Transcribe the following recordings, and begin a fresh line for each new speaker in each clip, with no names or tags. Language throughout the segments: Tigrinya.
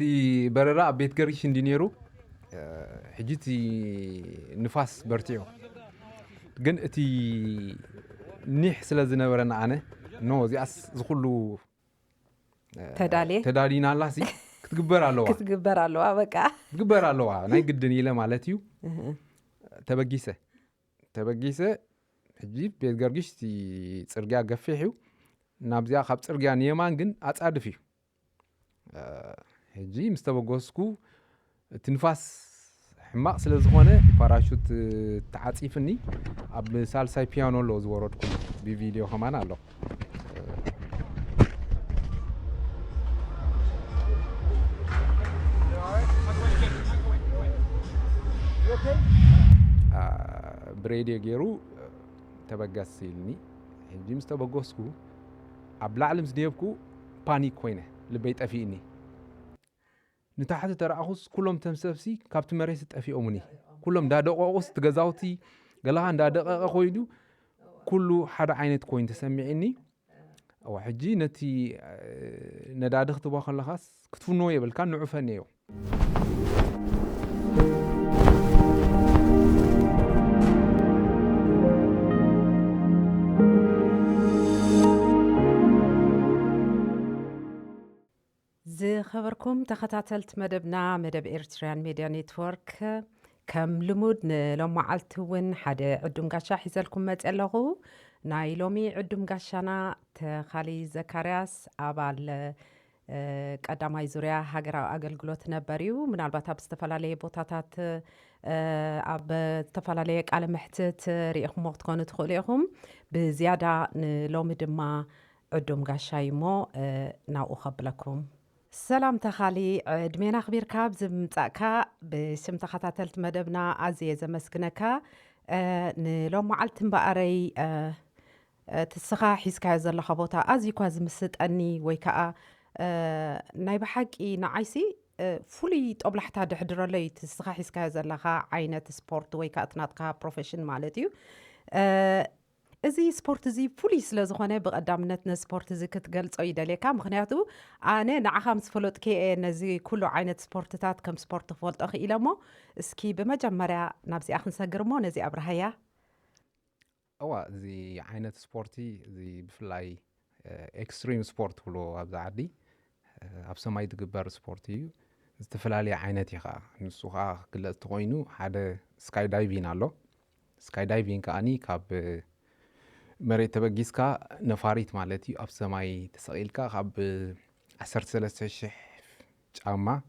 تي بررا بيت قريش اندينيرو حجيتي نفاس برتيو جن اتي نيح سلازنا ورنا أنا نو زي أس زخلو تدالينا الله سي كتجبر على لوا
بقى
كتجبر على لوا ناي قدني له مالتيو تبجيسة حجيب بيت قريش تي ترجع قفيحيو نابزيا خاب ترجع نيمان جن أتصادفيو هجي مستوى تنفاس حماق سلازخونه باراشوت تعاطيفني اب سالساي بيانو لوز وردكم بفيديو كمان الله بريدي غيرو تبغاسيلني هجي مستوى اب العالم زديبكو بانيك كوينه لبيت افيني نتاحت ترأخص كلهم تمسفسي كابت مريس تأفي أمني كلهم دادقاقص تجزاوتي قالها دادقاق خويدو كله حدا عينة كوين تسمعني أو حجي نتي ندادق تبا خلاص كتفو نوية بل كان نعفنيو
خبركم تخطاتلت مدبنا مدب إيرتريان ميديا نيتورك كم لمود لو معلتون حدا عدوم قاشا حيزالكم متقلغو ناي لومي عدوم قاشانا تخالي زكارياس أبال قداماي زوريا هاقراو أقلقلوت نباريو من الباتا بستفالالي بوتاتات أب تفالالي قال محتت ريخم وقتكونو تخوليهم بزيادة لومي دما عدوم قاشايمو ناو أخبلكم سلام تخالي دمينا خبير كاب زمتاكا بسم تخطاتلت مدبنا عزيزة مسكنكا نلو معلتن بقري تسخا حيسكا زل خبوتا ازي كواز مسطني ويكا ناي بحقي نعيسي فولي طبلحتا دحدرلي تسخا حيسكا زلخا عينة سبورت ويكا اتناتكا بروفيشن مالتيو ازي سبورت زي فوليس لزخونه بقدامنتنا سبورت زي كتقلصو يدليكا مخنياتو انا نعخا مسفلوت كي نزي كله عينة سبورتات كم سبورت فولت اخي إلمو اسكي بمجمريا نابزي اخن ساقرمو نزي ابرهايا
أوا زي عينة سبورتي زي بفلاي اكستريم سبورت ولو أبدا عدي أبسما يتقبر سبورتي استفلالي عينتي خا نسوخا كلا تغوينو حدا سكاي دايفين علو سكاي دايفين كأني كاب مريت تبجيسكا نفاريت مالتي أب سماي تسقيلكا خاب 13,000 ጫማ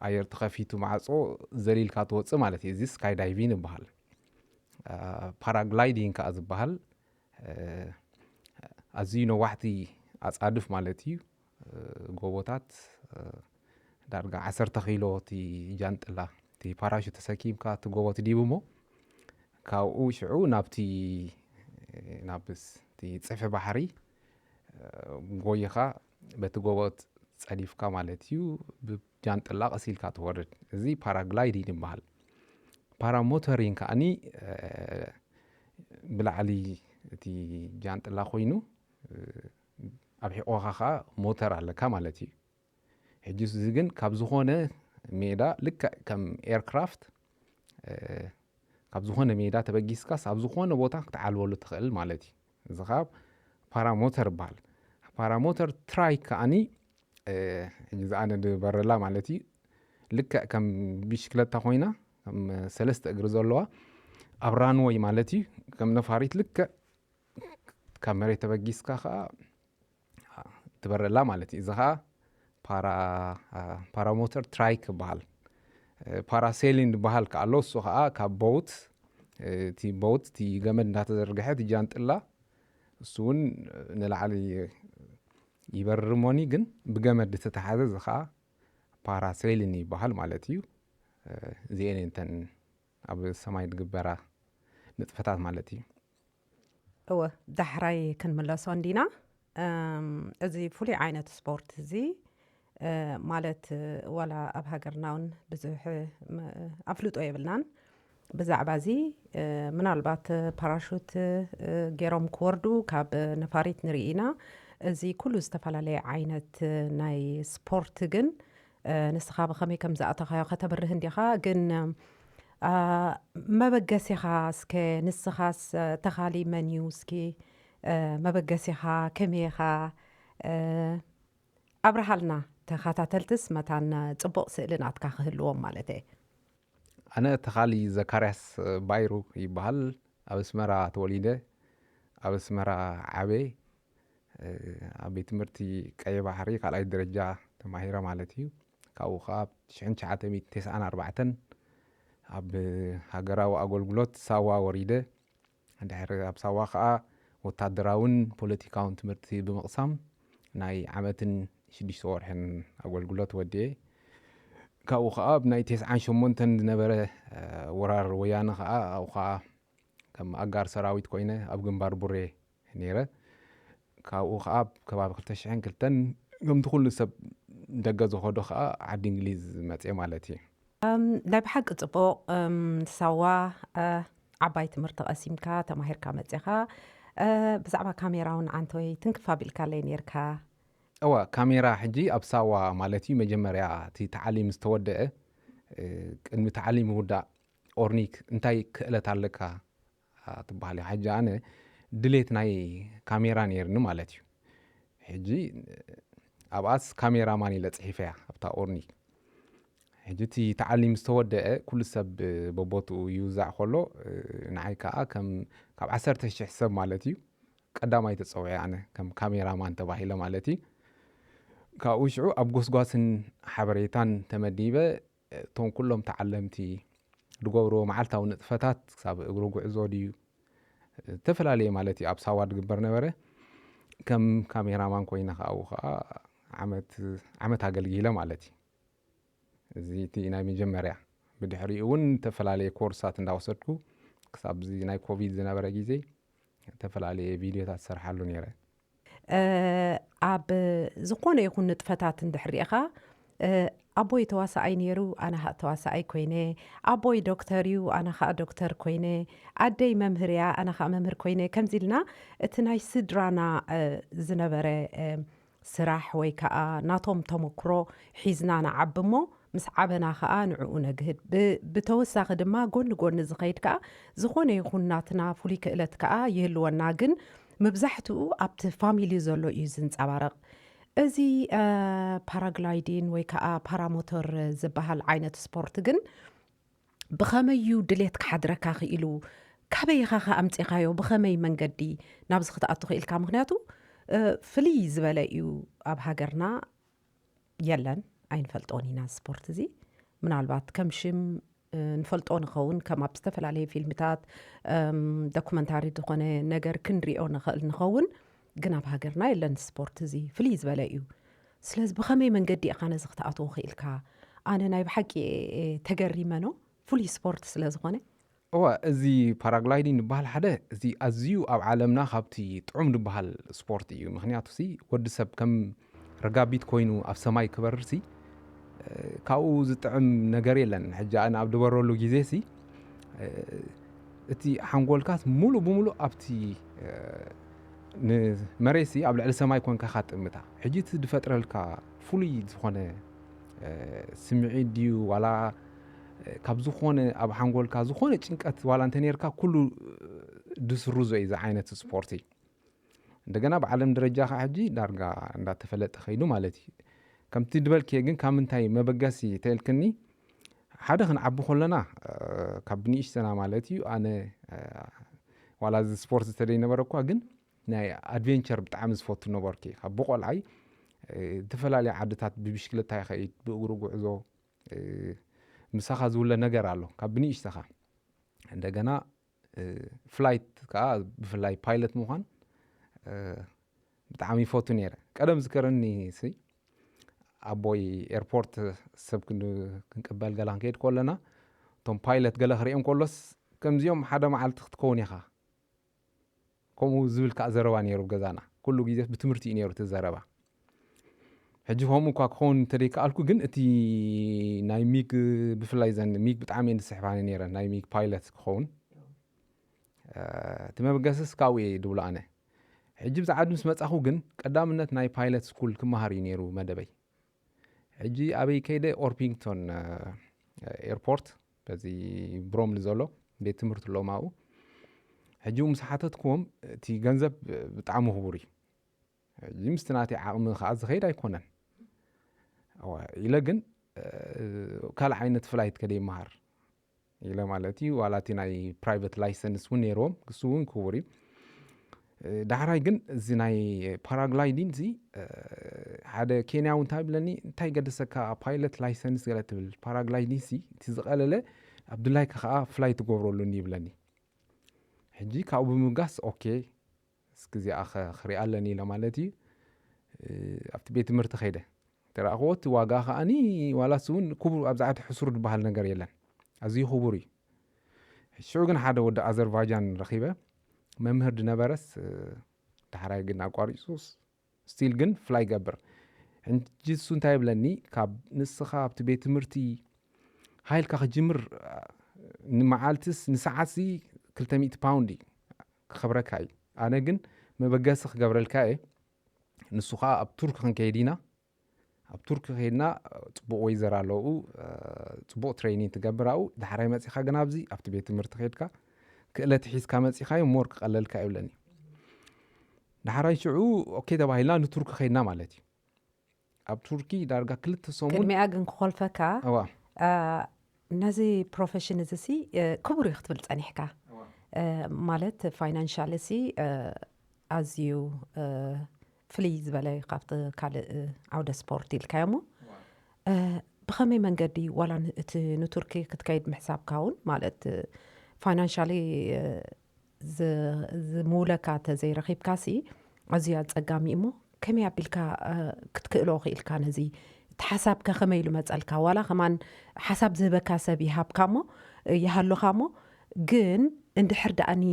أير تخفيتو معصو زليلكا توصي مالتي زي سكاي دايفين يبحال باراغلايدين كأز بحال أزينو واحدي أصادف مالتي غوبوتات دارغا 10 كيلو تي جانتلا تي باراشوت تسكيمكا تغوبوت ديبمو كاو شعو نابتي نابس تي صفه بحري غويخا بتغوبوت صديفكا مالتيو بجانطلا قسيلكا تورد زي باراغلايدين يبحال باراموترين كاني بلعلي تي جانطلا خوينو ابي اوخاخا موتر على مالتي حجز زين كاب زخونه ميدا لك كم ايركرافت كاب زخونه ميدا تبجيسكا ساب زخونه بوتا تعالولو تخيل مالتي زخاب باراموتر بال باراموتر تراي كاني اذا انا برلا مالتي لك كم بشكلتا خوينا كم سلست اجر زلوا ابرانوي مالتي كم نفاريت لك كاميرا تبجيسكا خا تبرلا مالتي اذا باراموتر ترايك بال باراسيلين بحال كالو سوخا كبوت تي جمد ناتزرغحت جانطلا سون نلعلي يبرموني جن بجمد تتحاز زخا باراسيلين بحال مالتيو زين انتن اب سماي تغبرا نطفتات مالتي
هو دحراي كنملاسو عندنا ازي فولي عينة سبورت زي مالت ولا اب هاجرناون بزح افلطو يبلنان بزعبا زي منالبات باراشوت جيروم كوردو كاب نفاريت نرينا እዚ ኩሉ ዝተፈላለየ ዓይነት ናይ ስፖርት ግን ንስኻ ብኸመይ ከም ዝኣተኻዮ ከተብርህ እንዲኻ ግን መበገሲኻ እስከ ንስኻስ ተኻሊ መን እዩ እስኪ መበገሲኻ ከመይኻ ኣብርሃልና ተኸታተልትስ መታን ጽቡቕ ስእሊ ናትካ ክህልዎም ማለት እየ
ኣነ ተኻሊ ዘካርያስ ባይሩ ይበሃል ኣብ ኣስመራ ተወሊደ ኣብ ኣስመራ ዓበ ኣብ ቤት ትምህርቲ ቀይ ባሕሪ ካልኣይ ደረጃ ተማሂረ ማለት እዩ ካብኡ ከዓ 1994 ኣብ ሃገራዊ ኣገልግሎት ሳዋ ወሪደ እንድሕር ኣብ ሳዋ ከዓ ወታደራውን ፖለቲካውን ትምህርቲ ብምቕሳም ናይ ዓመትን 6 ወርሕን ኣገልግሎት ወድየ ካብኡ ከዓ ብናይ 98 ዝነበረ ወራር ወያነ ከዓ ኣብኡ ከዓ ከም ኣጋር ሰራዊት ኮይነ ኣብ ግንባር ቡሬ ነይረ ካብኡ ከዓ ከባቢ 2002 ከምቲ ኩሉ ሰብ ደገ ዝኸዶ ከዓ ዓዲ እንግሊዝ መፅየ ማለት እዩ
ናይ ብሓቂ ጽቡቕ ሳዋ ዓባይ ትምህርቲ ቀሲምካ ተማሂርካ መፅኻ ብዛዕባ ካሜራ እውን ዓንተ ወይ ትንክፋ ቢልካለይ ነርካ
እዋ ካሜራ ሕጂ ኣብ ሳዋ ማለት እዩ መጀመርያ እቲ ተዓሊም ዝተወደአ ቅድሚ ተዓሊም ውዳእ ኦርኒክ እንታይ ክእለት ኣለካ ትበሃል ሕጂ ኣነ ድሌት ናይ ካሜራ ነርኒ ማለት እዩ ሕጂ ኣብኣስ ካሜራማን ኢለ ፅሒፈያ ኣብታ ኦርኒክ ሕጂ እቲ ተዓሊም ዝተወደአ ኩሉ ሰብ በቦትኡ ይውዛዕ ከሎ ንዓይ ከዓ ከም ካብ 10,000 ሰብ ማለት እዩ ቀዳማይ ተፀውዐ ኣነ ከም ካሜራማን ተባሂለ ማለት እዩ ካብኡ ሽዑ ኣብ ጎስጓስን ሓበሬታን ተመዲበ እቶም ኩሎም ተዓለምቲ ዝገብርዎ መዓልታዊ ንጥፈታት ክሳብ እግሪ ጉዕዞ ድዩ ተፈላለየ ማለት እዩ ኣብ ሳዋ ዝግበር ነበረ ከም ካሜራማን ኮይነ ካብኡ ከዓ ዓመት ኣገልጊለ ማለት እዩ እዚ እቲ ናይ መጀመርያ ብድሕሪኡ እውን ተፈላለየ ኮርሳት እንዳወሰድኩ ክሳብ እዚ ናይ ኮቪድ ዝነበረ ግዜ ተፈላለየ ቪድዮታት ሰርሓሉ ነይረ
ኣብ ዝኾነ ይኹን ንጥፈታት እንድሕሪኢኻ ኣቦይ ተዋሳኣይ ነይሩ ኣነ ከዓ ተዋሳኣይ ኮይነ ኣቦይ ዶክተር እዩ ኣነ ከዓ ዶክተር ኮይነ ኣደይ መምህር እያ ኣነ ከዓ መምህር ኮይነ ከምዚ ኢልና እቲ ናይ ስድራና ዝነበረ ስራሕ ወይ ከዓ ናቶም ተመክሮ ሒዝና ንዓቢ እሞ ምስ ዓበና ከዓ ንዕኡ ነግህድ ብተወሳኺ ድማ ጎኒ ጎኒ ዝኸይድ ከዓ ዝኾነ ይኹን ናትና ፍሉይ ክእለት ከዓ ይህልወና ግን መብዛሕትኡ ኣብቲ ፋሚሊ ዘሎ እዩ ዝንፀባረቕ እዚ ፓራግላይዲን ወይ ከዓ ፓራሞተር ዝበሃል ዓይነት ስፖርት ግን ብኸመዩ ድሌት ክሓድረካ ክኢሉ ካበይኻ ኸ ኣምፂኻዮ ብኸመይ መንገዲ ናብዚ ክትኣቱ ክኢልካ ምክንያቱ ፍልይ ዝበለ እዩ ኣብ ሃገርና የለን ኣይንፈልጦን ኢና ስፖርት እዚ ምናልባት ከም ሽም ንፈልጦ ንኸውን ከም ኣብ ዝተፈላለየ ፊልምታት ዶኩመንታሪ ዝኾነ ነገር ክንሪኦ ንኽእል ንኸውን ግን ኣብ ሃገርና የለን ስፖርት እዚ ፍልይ ዝበለ እዩ ስለዚ ብኸመይ መንገዲ ኢኻ ነዚ ክትኣትዎ ክኢልካ ኣነ ናይ ብሓቂ ተገሪመኖ ፍሉይ ስፖርት ስለ ዝኾነ
እዋ እዚ ፓራግላይዲንግ ዝበሃል ሓደ እዚ ኣዝዩ ኣብ ዓለምና ካብቲ ጥዑም ዝበሃል ስፖርት እዩ ምክንያቱ ሲ ወዲ ሰብ ከም ረጋቢት ኮይኑ ኣብ ሰማይ ክበርር ሲ ካብኡ ዝጥዕም ነገር የለን ሕጂ ኣነ ኣብ ድበረሉ ግዜ ሲ እቲ ሓንጎልካስ ሙሉእ ብሙሉእ ኣብቲ ንመሬት ሲ ኣብ ልዕሊ ሰማይ ኮንካ ጥምታ ሕጂ እቲ ዝፈጥረልካ ፍሉይ ዝኾነ ስምዒት ድዩ ዋላ ካብ ዝኾነ ኣብ ሓንጎልካ ዝኾነ ጭንቀት ዋላ እንተ ነርካ ኩሉ ድስሩዞ እዩ እዚ ዓይነት ስፖርት እዩ እንደገና ብዓለም ደረጃ ከዓ ሕጂ ዳርጋ እንዳተፈለጠ ኸይዱ ማለት እዩ ከምቲ ድበልክ ግን ካብ ምንታይ መበገሲ ተልክኒ ሓደ ክንዓቢ ከለና ካብ ንእሽተና ማለት እዩ ኣነ ዋላ እዚ ስፖርት ዝተደይ ነበረ እኳ ግን ናይ ኣድቬንቸር ብጣዕሚ ዝፈቱ ነበርኩ ካብ ብቆልዓይ ዝተፈላለዩ ዓድታት ብብሽክለታ ይኸይድ ብእግሪ ጉዕዞ ምሳኻ ዝውለ ነገር ኣሎ ካብ ንእሽተኻ እንደገና ፍላይት ከዓ ብፍላይ ፓይለት ምዃን ብጣዕሚ ይፈቱ ነይረ ቀደም ዝከረኒ ሲ ኣቦይ ኤርፖርት ሰብ ክንቅበል ገላ ክንከይድ ከለና እቶም ፓይለት ገለ ክሪኦም ከሎስ ከምዚኦም ሓደ መዓልቲ ክትከውን ኢኻ ከምኡ ዝብል ከዓ ዘረባ ነይሩ ገዛና ኩሉ ግዜ ብትምህርቲ እዩ ነይሩ ትዘረባ ሕጂ ከምኡ እኳ ክኸውን ተደይከኣልኩ ግን እቲ ናይ ሚግ ብፍላይ ዘን ሚግ ብጣዕሚ እየ ዝስሕባኒ ነይረ ናይ ሚግ ፓይለት ክኸውን እቲ መበገሲስ ካብኡ እየ ድብሎ ኣነ ሕጂ ብዛዕድ ምስ መጻኹ ግን ቀዳምነት ናይ ፓይለት ስኩል ክመሃር እዩ ነይሩ መደበይ ሕጂ ኣበይ ከይደ ኦርፒንግቶን ኤርፖርት በዚ ብሮምሊ ዘሎ ቤት ትምህርቲ ኣሎ ማኡ ሕጂ ምስ ሓተትኩም እቲ ገንዘብ ብጣዕሚ ክቡር እዩ ሕጂ ምስቲ ናተይ ዓቕሚ ከዓ ዝኸይድ ኣይኮነን ኢለ ግን ካልእ ዓይነት ፍላይት ከደ ይመሃር ኢለ ማለት እዩ ዋላ እቲ ናይ ፕራይቬት ላይሰንስ እውን ነይሮም ክሱ እውን ክቡር እዩ ዳሕራይ ግን እዚ ናይ ፓራግላይዲንግ እዚ ሓደ ኬንያዊ እንታይ ብለኒ እንታይ ገደሰካ ፓይለት ላይሰንስ ገለ ትብል ፓራግላይዲንግ ሲ እቲ ዝቐለለ ኣብዱላይ ከዓ ፍላይ ትገብረሉኒ ይብለኒ ሕጂ ካብኡ ብምጋስ ኦኬ እስከዚኣ ክሪኣ ኣለኒ ኢለ ማለት እዩ ኣብቲ ቤት ትምህርቲ ከይደ ተራእኽቦት ዋጋ ከዓኒ ዋላስ እውን ክቡር ኣብዛዕቲ ሕሱር ዝበሃል ነገር የለን ኣዝዩ ክቡር እዩ ሽዑ ግን ሓደ ወዲ ኣዘርባይጃን ረኺበ መምህር ድነበረስ ዳሕራይ ግን ኣቋሪፁስ ስቲል ግን ፍላይ ገብር ሕጂ እሱ እንታይ ይብለኒ ካብ ንስኻ ኣብቲ ቤት ትምህርቲ ሃይልካ ክጅምር ንመዓልትስ ንሰዓት 200 ፓውንድ ክኸብረካ እዩ ኣነ ግን መበገሲ ክገብረልካ እየ ንሱ ከዓ ኣብ ቱርክ ክንከይድ ኢና ኣብ ቱርክ ከይድና ፅቡቕ ወይዘር ኣለዉ ፅቡቕ ትሬኒንግ ትገብር ኣብኡ ዳሕራይ መፂኻ ግን ኣብዚ ኣብቲ ቤት ትምህርቲ ከይድካ ክእለት ሒዝካ መፂኻዮ ሞር ክቐለልካ ይብለኒ ዳሕራይ ሽዑ ኦኬ ተባሂልና ንቱርክ ከይድና ማለት እዩ ኣብ ቱርኪ ዳርጋ 2 ሰሙን
ቅድሚኣ ግን ክኾልፈካ ነዚ ፕሮፌሽን እዚ ሲ ክቡር እዩ ክትብል ፀኒሕካ ማለት ፋይናንሻል ሲ ኣዝዩ ፍልይ ዝበለ ካብቲ ካልእ ዓውደ ስፖርት ኢልካዮ ሞ ብኸመይ መንገዲ ዋላ እቲ ንቱርኪ ክትከይድ ምሕሳብካ እውን ማለት ፋይናንሻሊ ዝምውለካ ተዘይረኺብካ ሲ ኣዝዩ ኣፀጋሚ እሞ ከመይ ኣቢልካ ክትክእሎ ክኢልካ ነዚ ተሓሳብካ ከመይ ኢሉ መፀልካ ዋላ ከማን ሓሳብ ዝህበካ ሰብ ይሃብካ ሞ ይሃለኻ ሞ ግን እንድሕር ደኣኒ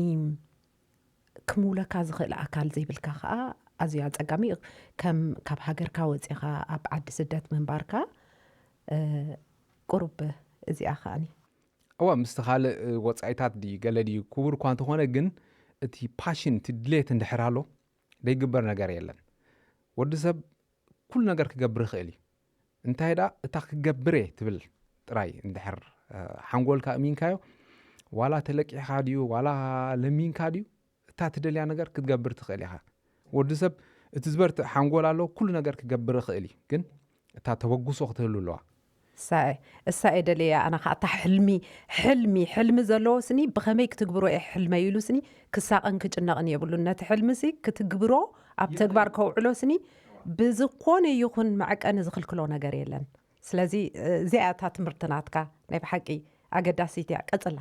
ክምውለካ ዝኽእል ኣካል ዘይብልካ ከዓ ኣዝዩ ኣፀጋሚ ከም ካብ ሃገርካ ወፂኻ ኣብ ዓዲ ስደት ምንባርካ ቁሩብ እዚኣ ከዓኒ
እዋ ምስቲ ካልእ ወፃኢታት ድዩ ገለ ድዩ ክቡር እኳ እንተኾነ ግን እቲ ፓሽን እቲ ድሌት እንድሕር ኣሎ ዘይግበር ነገር የለን ወዲ ሰብ ኩሉ ነገር ክገብር ይኽእል እዩ እንታይ ዳ እታ ክገብር ትብል ጥራይ እንድሕር ሓንጎልካ እሚንካዮ ዋላ ተለቂሕካ ድዩ ዋላ ለሚንካ ድዩ እታ ትደልያ ነገር ክትገብር ትኽእል ኢኻ ወዲ ሰብ እቲ ዝበርት ሓንጎል ኣሎ ኩሉ ነገር ክገብር ይኽእል እዩ ግን እታ ተበጉሶ ክትህሉ ኣለዋ
እሳኤ ደልያ ኣና ካእታ ሕልሚ ዘለዎ ስኒ ብኸመይ ክትግብሮ እየ ሕልመ ኢሉ ስኒ ክሳቐን ክጭነቕን የብሉ ነቲ ሕልሚ ሲ ክትግብሮ ኣብ ተግባር ከውዕሎ ስኒ ብዝኾነ ይኹን መዕቀኒ ዝኽልክሎ ነገር የለን ስለዚ እዚኣ እታ ትምህርትናትካ ናይ ብሓቂ ኣገዳሲት እያ ቀፅላ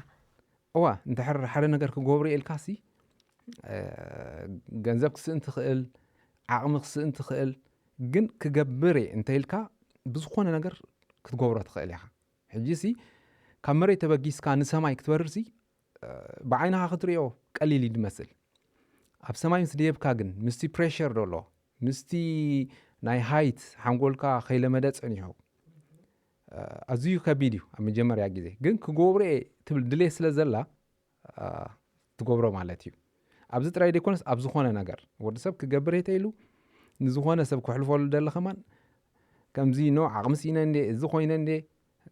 እዋ እንድሕር ሓደ ነገር ክገብሮ ኢልካሲ ገንዘብ ክስእን ትኽእል ዓቕሚ ክስእን ትኽእል ግን ክገብር እንተኢልካ ብዝኾነ ነገር ክትገብሮ ትኽእል ኢኻ ሕጂ ሲ ካብ መሬት ተበጊስካ ንሰማይ ክትበርሲ ብዓይንኻ ክትሪኦ ቀሊል ይመስል ኣብ ሰማይ ምስ ድየብካ ግን ምስቲ ፕሬሸር ደሎ ምስቲ ናይ ሃይት ሓንጎልካ ከይለመደ ፀኒሑ ኣዝዩ ከቢድ እዩ ኣብ መጀመርያ ግዜ ግን ክገብሮ ትብል ድሌት ስለ ዘላ ትገብሮ ማለት እዩ ኣብዚ ጥራይ ደይኮነስ ኣብ ዝኾነ ነገር ወዲ ሰብ ክገብር ኢሉ ንዝኾነ ሰብ ክሕልፈሉ ደለኸማን ከምዚ ኖ ዓቕሚ ሲነ እንዴ እዚ ኮይነ እንዴ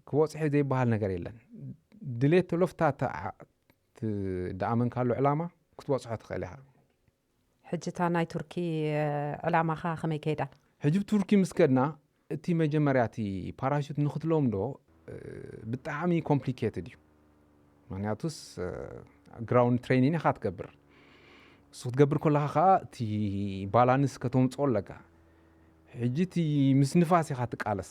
ክወፅሒ ዘይበሃል ነገር የለን ድሌት ተሎፍታ ዳኣመንካሉ ዕላማ ክትወፅሖ ትኽእል ኢኻ
ሕጂታ ናይ ቱርኪ ዕላማኻ ከመይ ከይዳ
ሕጂ ቱርኪ ምስ ከድና እቲ መጀመርያ እቲ ፓራሹት ንኽትለምዶ ብጣዕሚ ኮምፕሊኬትድ እዩ ምክንያቱስ ግራውንድ ትሬኒንግ ኢኻ ትገብር እሱ ክትገብር ከለኻ ከዓ እቲ ባላንስ ከተምፅኦ ኣለካ ሕጂ እቲ ምስ ንፋስ ኢኻ ትቃለስ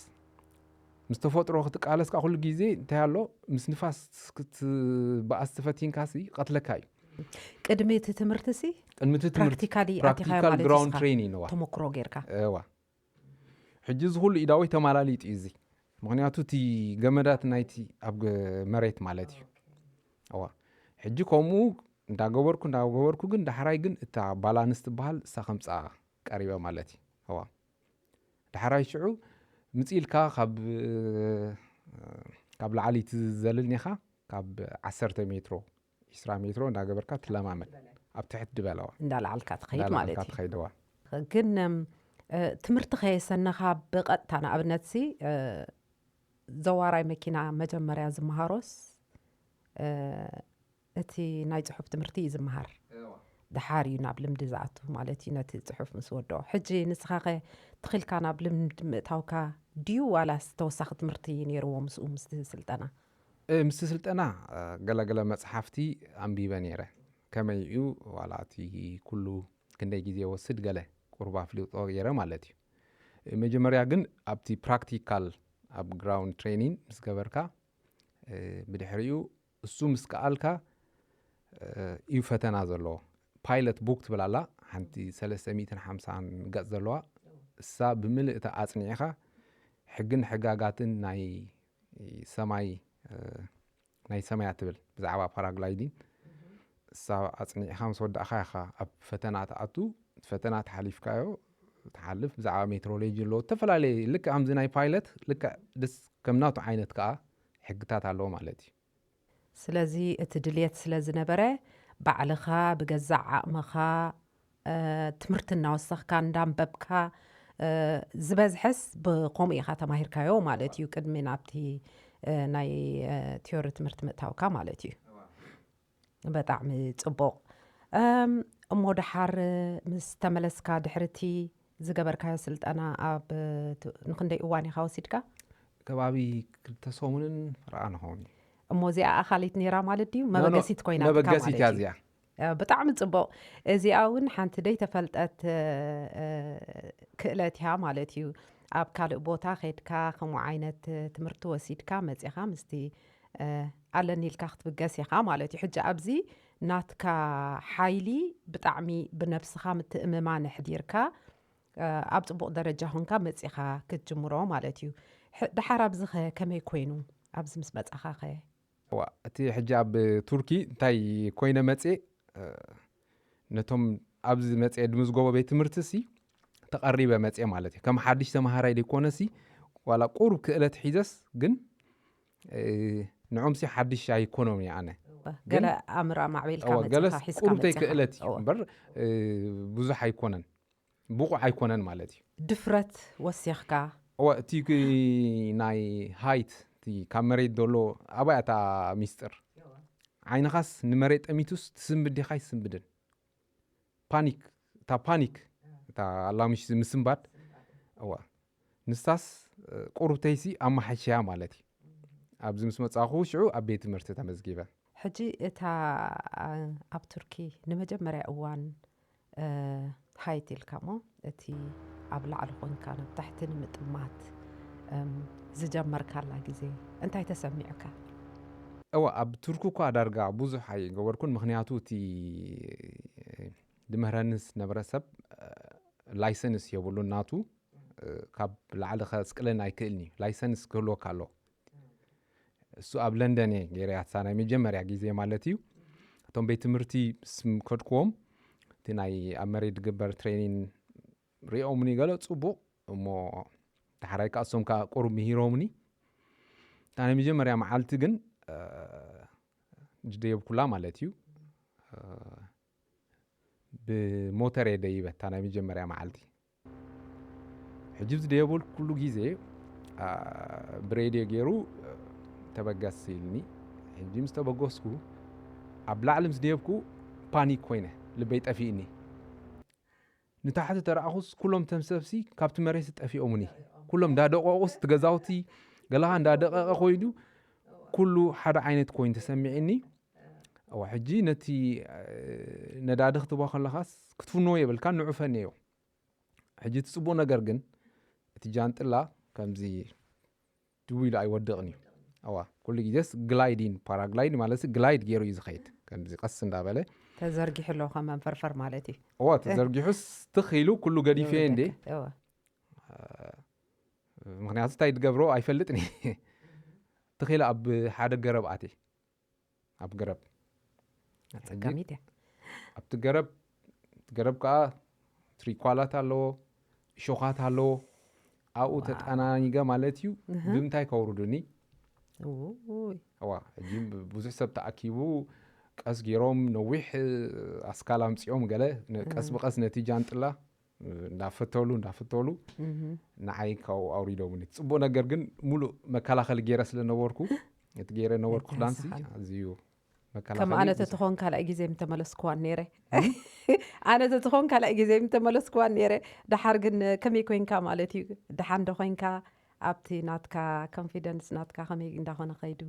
ምስ ተፈጥሮ ክትቃለስካ ኩሉ ግዜ እንታይ ኣሎ ምስ ንፋስ ክትበኣስ ትፈቲንካሲ ቀትለካ እዩ
ቅድሚ እቲ ትምህርቲ ሲ ፕራክቲካሊ ኣቲኻዮ ማለት
ግራውንድ ትሬኒንግ ነዋ
ተሞክሮ ጌርካ
እዋ ሕጂ ዝኩሉ ኢዳወይ ተማላሊጥ እዩ እዚ ምክንያቱ እቲ ገመዳት ናይቲ ኣብ መሬት ማለት እዩ እዋ ሕጂ ከምኡ እንዳገበርኩ ግን ዳሕራይ ግን እታ ባላንስ ትበሃል እሳ ከምፃ ቀሪበ ማለት እዩ እዋ ዳሕራይ ሽዑ ምፂልካ ካብ ላዕሊ ትዘልልኒኻ ካብ 10 ሜትሮ 20 ሜትሮ እንዳገበርካ ትለማመድ ኣብ ትሕት ድበለዋ
እንዳልዓልካ ትኸይድ ማለት
ዳልዓልካ
እዩ
ትኸይድዋ
ግን ትምህርቲ ከየሰነኻ ብቐጥታ ንኣብነት ሲ ዘዋራይ መኪና መጀመርያ ዝመሃሮስ እቲ ናይ ፅሑፍ ትምህርቲ እዩ ዝመሃር ድሓር እዩ ናብ ልምዲ ዝኣቱ ማለት እዩ ነቲ ፅሑፍ ምስ ወድኦ ሕጂ ንስኻ ኸ ትኽኢልካ ናብ ልምዲ ምእታውካ ድዩ ዋላስ ተወሳኺ ትምህርቲ ነይርዎ ምስኡ ምስቲ ስልጠና
ምስቲ ስልጠና ገለገለ መፅሓፍቲ ኣንቢበ ነይረ ከመይ እዩ ዋላ እቲ ኩሉ ክንደይ ግዜ ወስድ ገለ ቁርባ ፍልጦ ገይረ ማለት እዩ መጀመርያ ግን ኣብቲ ፕራክቲካል ኣብ ግራውንድ ትሬኒንግ ምስ ገበርካ ብድሕሪኡ እሱ ምስ ከኣልካ እዩ ፈተና ዘለዎ ፓይለት ቡክ ትብላላ ሓንቲ 350 ገጽ ዘለዋ እሳ ብምልእታ ኣጽኒዕኻ ሕግን ሕጋጋትን ናይ ሰማይ ትብል ብዛዕባ ፓራግላይዲንግ እሳ ኣጽኒዕኻ ምስ ወዳእኻ ኢኻ ኣብ ፈተና ተኣቱ ፈተና ተሓሊፍካዮ ተሓልፍ ብዛዕባ ሜትሮሎጂ ኣሎ ተፈላለየ ልክ ከምዚ ናይ ፓይለት ልክ ደስ ከምናቱ ዓይነት ከዓ ሕግታት ኣለዎ ማለት እዩ
ስለዚ እቲ ድልየት ስለ ዝነበረ ባዕልኻ ብገዛዕ ዓቕምኻ ትምህርቲ እናወሰኽካ እንዳንበብካ ዝበዝሐስ ብኸምኡ ኢኻ ተማሂርካዮ ማለት እዩ ቅድሚ ናብቲ ናይ ቲዮሪ ትምህርቲ ምእታውካ ማለት እዩ በጣዕሚ ጽቡቕ እሞ ድሓር ምስ ተመለስካ ድሕርቲ ዝገበርካዮ ስልጠና ኣብ ንክንደይ እዋን ኢኻ ወሲድካ
ከባቢ 2 ሰሙንን ፍርኣን ኸውን
እሞ እዚኣ ኣኻሊት ነይራ ማለት ድዩ መበገሲት ኮይና
መበገሲት እያ እዚኣ
ብጣዕሚ ጽቡቕ እዚኣ እውን ሓንቲ ደይ ተፈልጠት ክእለት እያ ማለት እዩ ኣብ ካልእ ቦታ ኸይድካ ከምኡ ዓይነት ትምህርቲ ወሲድካ መፂኻ ምስቲ ኣለኒ ኢልካ ክትብገስ ኢኻ ማለት እዩ ሕጂ ኣብዚ ናትካ ሓይሊ ብጣዕሚ ብነፍስኻ ምትእምማን ሕዲርካ ኣብ ጽቡቕ ደረጃ ኾንካ መፂኻ ክትጅምሮ ማለት እዩ ድሓር ኣብዚ ኸ ከመይ ኮይኑ ኣብዚ ምስ መጻኻ ኸ
እቲ ሕጂ ኣብ ቱርኪ እንታይ ኮይነ መፄ ነቶም ኣብዚ መፄ ድምዝገቦ ቤት ትምህርቲ ሲ ተቐሪበ መፄ ማለት እዩ ከም ሓድሽ ተማሃራይ ደይኮነሲ ዋላ ቁሩብ ክእለት ሒዘስ ግን ንዖም ሲ ሓድሽ ኣይኮኖም ኣነ
ገለ ኣምራ ማዕቤልካ መፅኻ ሒዝካ
ቁሩብተይ ክእለት እዩ እምበር ብዙሕ ኣይኮነን ብቑዕ ኣይኮነን ማለት እዩ
ድፍረት ወሲኽካ
እቲ ናይ ሃይት ካብ መሬት ዘሎ ኣባያታ ሚስጥር ዓይንኻስ ንመሬት ጠሚቱስ ትስምብድ ዲኻ ይስምብድን ፓኒክ እታ ኣላምሽ ምስምባድ ንሳስ ቁሩብተይሲ ኣማሓሽያ ማለት እዩ ኣብዚ ምስ መጻኹ ሽዑ ኣብ ቤት ትምህርቲ ተመዝጊበ
ሕጂ እታ ኣብ ቱርኪ ንመጀመርያ እዋን ሃይት ኢልካ ሞ እቲ ኣብ ላዕሊ ኾንካ ናብ ታሕቲ ንምጥማት ዝጀመርካላ ግዜ እንታይ ተሰሚዑካ
ኣብ ቱርኪ እኳ ዳርጋ ብዙሕ ኣይገበርኩን ምክንያቱ እቲ ድምህረንስ ነበረ ሰብ ላይሰንስ የብሉ ናቱ ካብ ላዕሊ ከስቅለና ኣይክእልኒ ላይሰንስ ክህልወካ ኣሎ እሱ ኣብ ለንደን እየ ገይረያትሳ ናይ መጀመርያ ግዜ ማለት እዩ እቶም ቤት ትምህርቲ ስም ከድክዎም እቲ ናይ ኣብ መሬት ዝግበር ትሬኒንግ ሪኦምኒ ገለ ጽቡቕ እሞ ድሓራይ ከዓ እሶም ከዓ ቁሩብ ምሂሮምኒ እታ ናይ መጀመርያ መዓልቲ ግን ዝደየብኩላ ማለት እዩ ብሞተር እየ ደይበ እታ ናይ መጀመርያ መዓልቲ ሕጂ ዝደየበል ኩሉ ግዜ ብሬድዮ ገይሩ ተበገስ ኢልኒ ሕጂ ምስ ተበገስኩ ኣብ ላዕሊ ምስ ደየብኩ ፓኒክ ኮይነ ልበይ ጠፊእኒ ንታሕቲ ተረኣኹስ ኩሎም ተምሰብሲ ካብቲ መሬት ዝጠፊኦምኒ ኩሎም እንዳደቀቁስ ትገዛውቲ ገላኻ እንዳደቀቀ ኮይኑ ኩሉ ሓደ ዓይነት ኮይኑ ተሰሚዕኒ ሕጂ ነቲ ነዳዲ ክትቦ ከለኻስ ክትፍንዎ የብልካ ንዑፈኒዮ ሕጂ ትጽቡቕ ነገር ግን እቲ ጃንጥላ ከምዚ ድው ኢሉ ኣይወድቕን እዩ ኩሉ ግዜስ ግላይዲን ፓራግላይድ ማለት ግላይድ ገይሩ እዩ ዝኸይድ ከምዚ ቀስ እንዳበለ
ተዘርጊሑ ኣሎ ከም መንፈርፈር ማለት እዩ
ተዘርጊሑስ ትኽኢሉ ኩሉ ገዲፈ እንዴ ምክንያቱ እንታይ ትገብሮ ኣይፈልጥኒ ትኽኢሉ ኣብ ሓደ ገረብ ኣቴ ኣብ ገረብ ኣብቲ ገረብ ከዓ ትሪኳላት ኣለዎ እሾኻት ኣለዎ ኣብኡ ተጠናኒገ ማለት እዩ ብምንታይ ከውርዱኒ ሕጂ ብዙሕ ሰብ ተኣኪቡ ቀስ ገይሮም ነዊሕ ኣስካላ ምጽኦም ገለ ቀስ ብቀስ ነቲ ጃንጥላ እንዳፈተሉ ንዓይ ካው ኣውሪዶምኒ ጽቡቕ ነገር ግን ሙሉእ መከላኸሊ ገይረ ስለነበርኩ እቲ ገይረ ነበርኩ ክዳንሲ ኣዝዩ መከላኸሊ
ከም ኣነ ተትኾን ካልእ ግዜ ምተመለስክዋ ነይረ ኣነ ተትኾን ካልእ ግዜ ምተመለስክዋ ነይረ ድሓር ግን ከመይ ኮይንካ ማለት እዩ ድሓር እንደኮይንካ ኣብቲ ናትካ ኮንፊደንስ ናትካ ከመይ እንዳኾነ ኸይዱ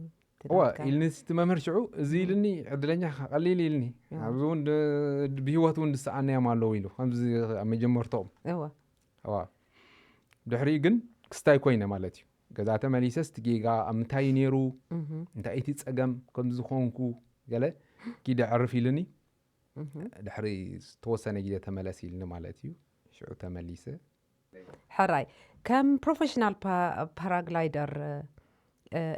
ኢልኒ መምህር ሽዑ እዚ ኢልኒ ዕድለኛ ቀሊል ኢልኒ ኣብዚ እውን ብሂወት እውን ዝሰኣነዮም ኣለዉ ኢሉ ከምዚ ኣብ መጀመርቶም ድሕሪ ግን ክስታይ ኮይነ ማለት እዩ ገዛ ተመሊሰስ እቲ ጌጋ ኣብ ምንታይ ነይሩ እንታይ እቲ ፀገም ከምዚ ዝኾንኩ ገለ ኪደ ዕርፍ ኢልኒ ድሕሪ ተወሰነ ግዜ ተመለስ ኢልኒ ማለት እዩ ሽዑ ተመሊሰ
ሕራይ ከም ፕሮፌሽናል ፓራግላይደር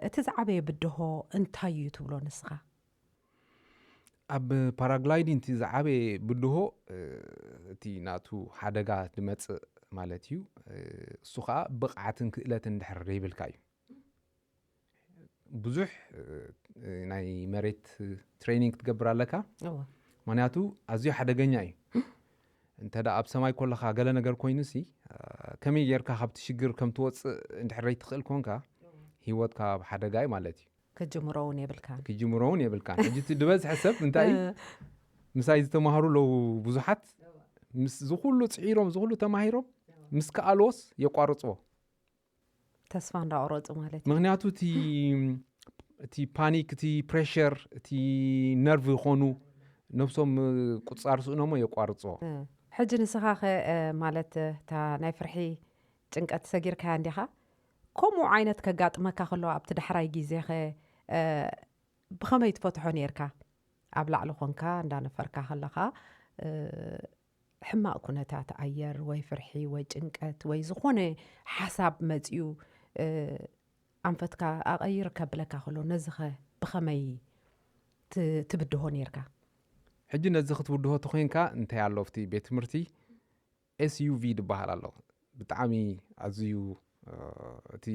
እቲ ዝዓበየ ብድሆ እንታይ እዩ ትብሎ ንስኻ
ኣብ ፓራግላይዲንግ እቲ ዝዓበየ ብድሆ እቲ ናቱ ሓደጋ ዝመፅእ ማለት እዩ እሱ ከዓ ብቕዓትን ክእለትን ድሕር ዘይብልካ እዩ ብዙሕ ናይ መሬት ትሬኒንግ ትገብር ኣለካ ምክንያቱ ኣዝዩ ሓደገኛ እዩ እንተዳ ኣብ ሰማይ ኮለኻ ገለ ነገር ኮይኑሲ ከመይ ጌርካ ካብቲ ሽግር ከም ትወፅእ እንድሕር ዘይትኽእል ኮንካ ሂወትካ ኣብ ሓደጋ እዩ ማለት እዩ ክጅምሮ እውን የብልካን ሕጂ እቲ ድበዝሐ ሰብ እንታይ ምሳይ ዝተማሃሩ ለው ብዙሓት ምስ ዝኩሉ ፅዒሮም ዝኩሉ ተማሂሮም ምስ ከኣልዎስ የቋርፅዎ
ተስፋ እንዳቆረፁ ማለት እዩ
ምክንያቱ እቲ ፓኒክ እቲ ፕሬሸር እቲ ነርቭ ይኾኑ ነብሶም ቁፃር ስእኖሞ የቋርፅዎ
ሕጂ ንስኻ ማለት እታ ናይ ፍርሒ ጭንቀት ሰጊርካያ እንዲኻ ከምኡ ዓይነት ከጋጥመካ ከሎ ኣብቲ ዳሕራይ ግዜ ብኸመይ ትፈትሖ ነርካ ኣብ ላዕሊ ኮንካ እንዳነፈርካ ከለኻ ሕማቅ ኩነታት ኣየር ወይ ፍርሒ ወይ ጭንቀት ወይ ዝኾነ ሓሳብ መፅዩ ኣንፈትካ ኣቐይር ከብለካ ከሎ ነዚኸ ብኸመይ ትብድሆ ነርካ
ሕጂ ነዚ ክትብድሆ ተኮይንካ እንታይ ኣሎ ኣብቲ ቤት ትምህርቲ SUV ዝበሃል ኣሎ ብጣዕሚ ኣዝዩ እቲ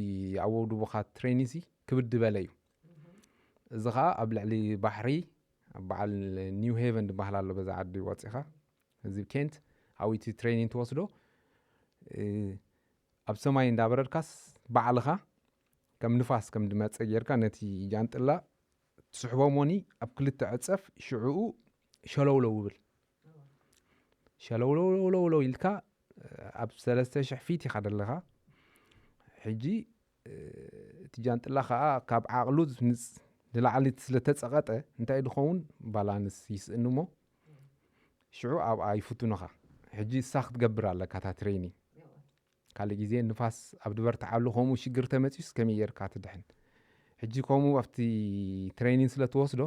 ኣብ ውድቡኻ ትሬኒሲ ክብድ በለ እዩ እዚ ከዓ ኣብ ልዕሊ ባሕሪ ኣብ በዓል ኒው ሄቨን ዝበሃል ኣሎ በዛ ዓዲ ወፂኻ እዚ ኬንት ኣብቲ ትሬኒንግ ትወስዶ ኣብ ሰማይ እንዳበረድካስ ባዕልኻ ከም ንፋስ ከም ድመፅእ ጌርካ ነቲ ጃንጥላ ትስሕቦሞኒ ኣብ ክልተ ዕፀፍ ሽዑኡ ሸለውለው ይብል ሸለውለው ኢልካ ኣብ 3000 ፊት ኢኻ ደለኻ ሕጂ እቲ ጃንጥላ ከዓ ካብ ዓቕሉ ንላዕሊ ስለተፀቐጠ እንታይ ድኸውን ባላንስ ይስእንሞ ሽዑ ኣብ ኣይፍቱንኻ ሕጂ እሳ ክትገብር ኣለካ ታ ትሬኒ ካልእ ግዜ ንፋስ ኣብ ድበርትዓሉ ከምኡ ሽግር ተመፂዩስ ከመይ ጌርካ ትድሕን ሕጂ ከምኡ ኣብቲ ትሬኒንግ ስለትወስዶ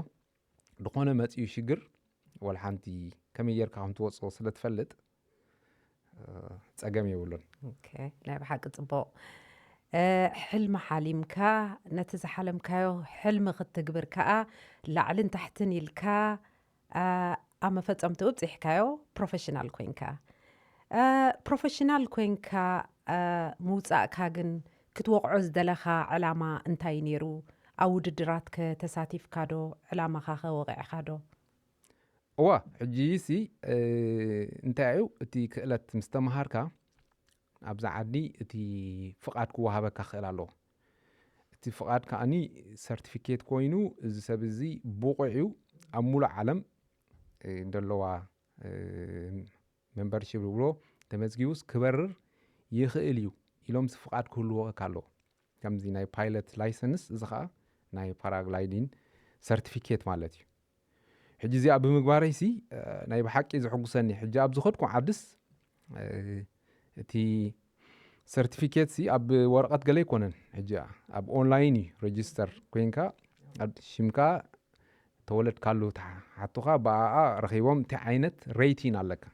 ድኾነ መፂኡ ሽግር ወላ ሓንቲ ከመይ ጌርካ ከም ትወፅኦ ስለትፈልጥ ፀገም የብሉን
ናይ ብሓቂ ፅቡቕ ሕልሚ ሓሊምካ ነቲ ዝሓለምካዮ ሕልሚ ክትግብር ከዓ ላዕልን ታሕትን ኢልካ ኣብ መፈፀምቲ ውፅሕካዮ ፕሮፌሽናል ኮንካ ፕሮፌሽናል ኮንካ ምውፃእካ ግን ክትወቕዖ ዝደለኻ ዕላማ እንታይ ነይሩ ኣብ ውድድራት ከተሳቲፍካ ዶ ዕላማኻ ከወቂዕካ ዶ
እዋ ሕጂ ሲ እንታይ እዩ እቲ ክእለት ምስ ተምሃርካ ኣብዛ ዓዲ እቲ ፍቓድ ክወሃበካ ክእል ኣለዎ እቲ ፍቓድ ከዓኒ ሰርቲፊኬት ኮይኑ እዚ ሰብ እዚ ብቑዕ እዩ ኣብ ሙሉእ ዓለም ደለዋ ሜምበርሺፕ ብሎ ተመዝጊቡስ ክበርር ይኽእል እዩ ኢሎም ፍቓድ ክህልዎካ ኣለዎ ከምዚ ናይ ፓይለት ላይሰንስ እዚ ከዓ ናይ ፓራግላይዲንግ ሰርቲፊኬት ማለት እዩ ሕጂ እዚኣ ብምግባረይሲ ናይ ብሓቂ ዝሕጉሰኒ ሕጂ ኣብ ዝኸድኩ ዓድስ እቲ ሰርቲፊኬት ሲ ኣብ ወረቐት ገለ ይኮነን ሕጂ ኣብ ኦንላይን እዩ ሬጅስተር ኮይንካ ሽምካ ተወለድካሉ ሓቱኻ ብኣኣ ረኺቦም እንታይ ዓይነት ሬቲን ኣለካ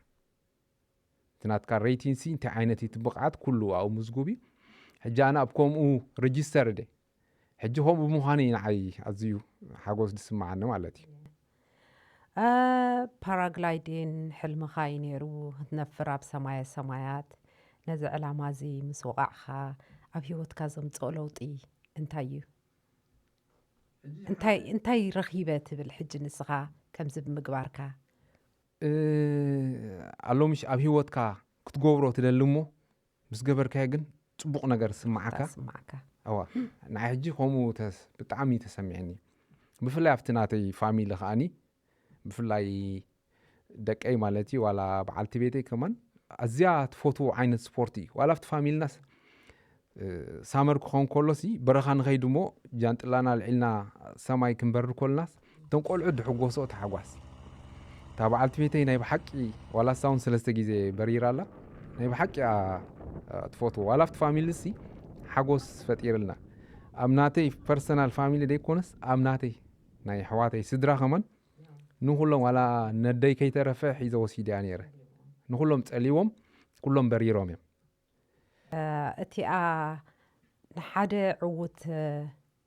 እቲ ናትካ ሬቲን ሲ እንታይ ዓይነት እቲ ብቕዓት ኩሉ ኣብኡ ምዝጉብ እዩ ሕጂ ኣነ ኣብ ከምኡ ሬጅስተር ደ ሕጂ ከምኡ ብምዃኑ ንዓይ ኣዝዩ ሓጎስ ዝስማዓኒ ማለት እዩ
ፓራግላይዲን ሕልምኻ እዩ ነይሩ ክትነፍር ኣብ ሰማየ ሰማያት ነዚ ዕላማ እዚ ምስ ወቃዕካ ኣብ ሂወትካ ዘምፅኦ ለውጢ እንታይ እዩ انتاي رخيبة بالحج نسخة كم زب مقباركا
ألو مش أبي واتكا كتقوبرو تدلمو بس قبر كايقن تبوق نقر سمعكا أوا نعجي خومو بتعامي تسمعني بفلاي أفتناتي فاميلي خاني بفلاي دك أي مالتي ولا بعالتي بيتي كمان أزيات فوتو عين سبورتي ولا فت فاميل ناس سامر كون كولوسي برخان غيدمو جانت لنا العلنا سماي كنبر كل ناس تنقول عد حقوسو تحقواس تابعالتي بيتي نايب حقي ولا ساون سلسة جيزي بريرا لا نايب حقي تفوتو ولا فت فاميل سي حقوس فتير لنا أمناتي بيرسونال فاميلي دي كونس أمناتي ناي حواتي سدرا كمان نقولهم ولا ندي كي ترفع حيزة وسيدي عنيره نقولهم تقليهم كلهم بريرهم يم
اتي نحادة عوت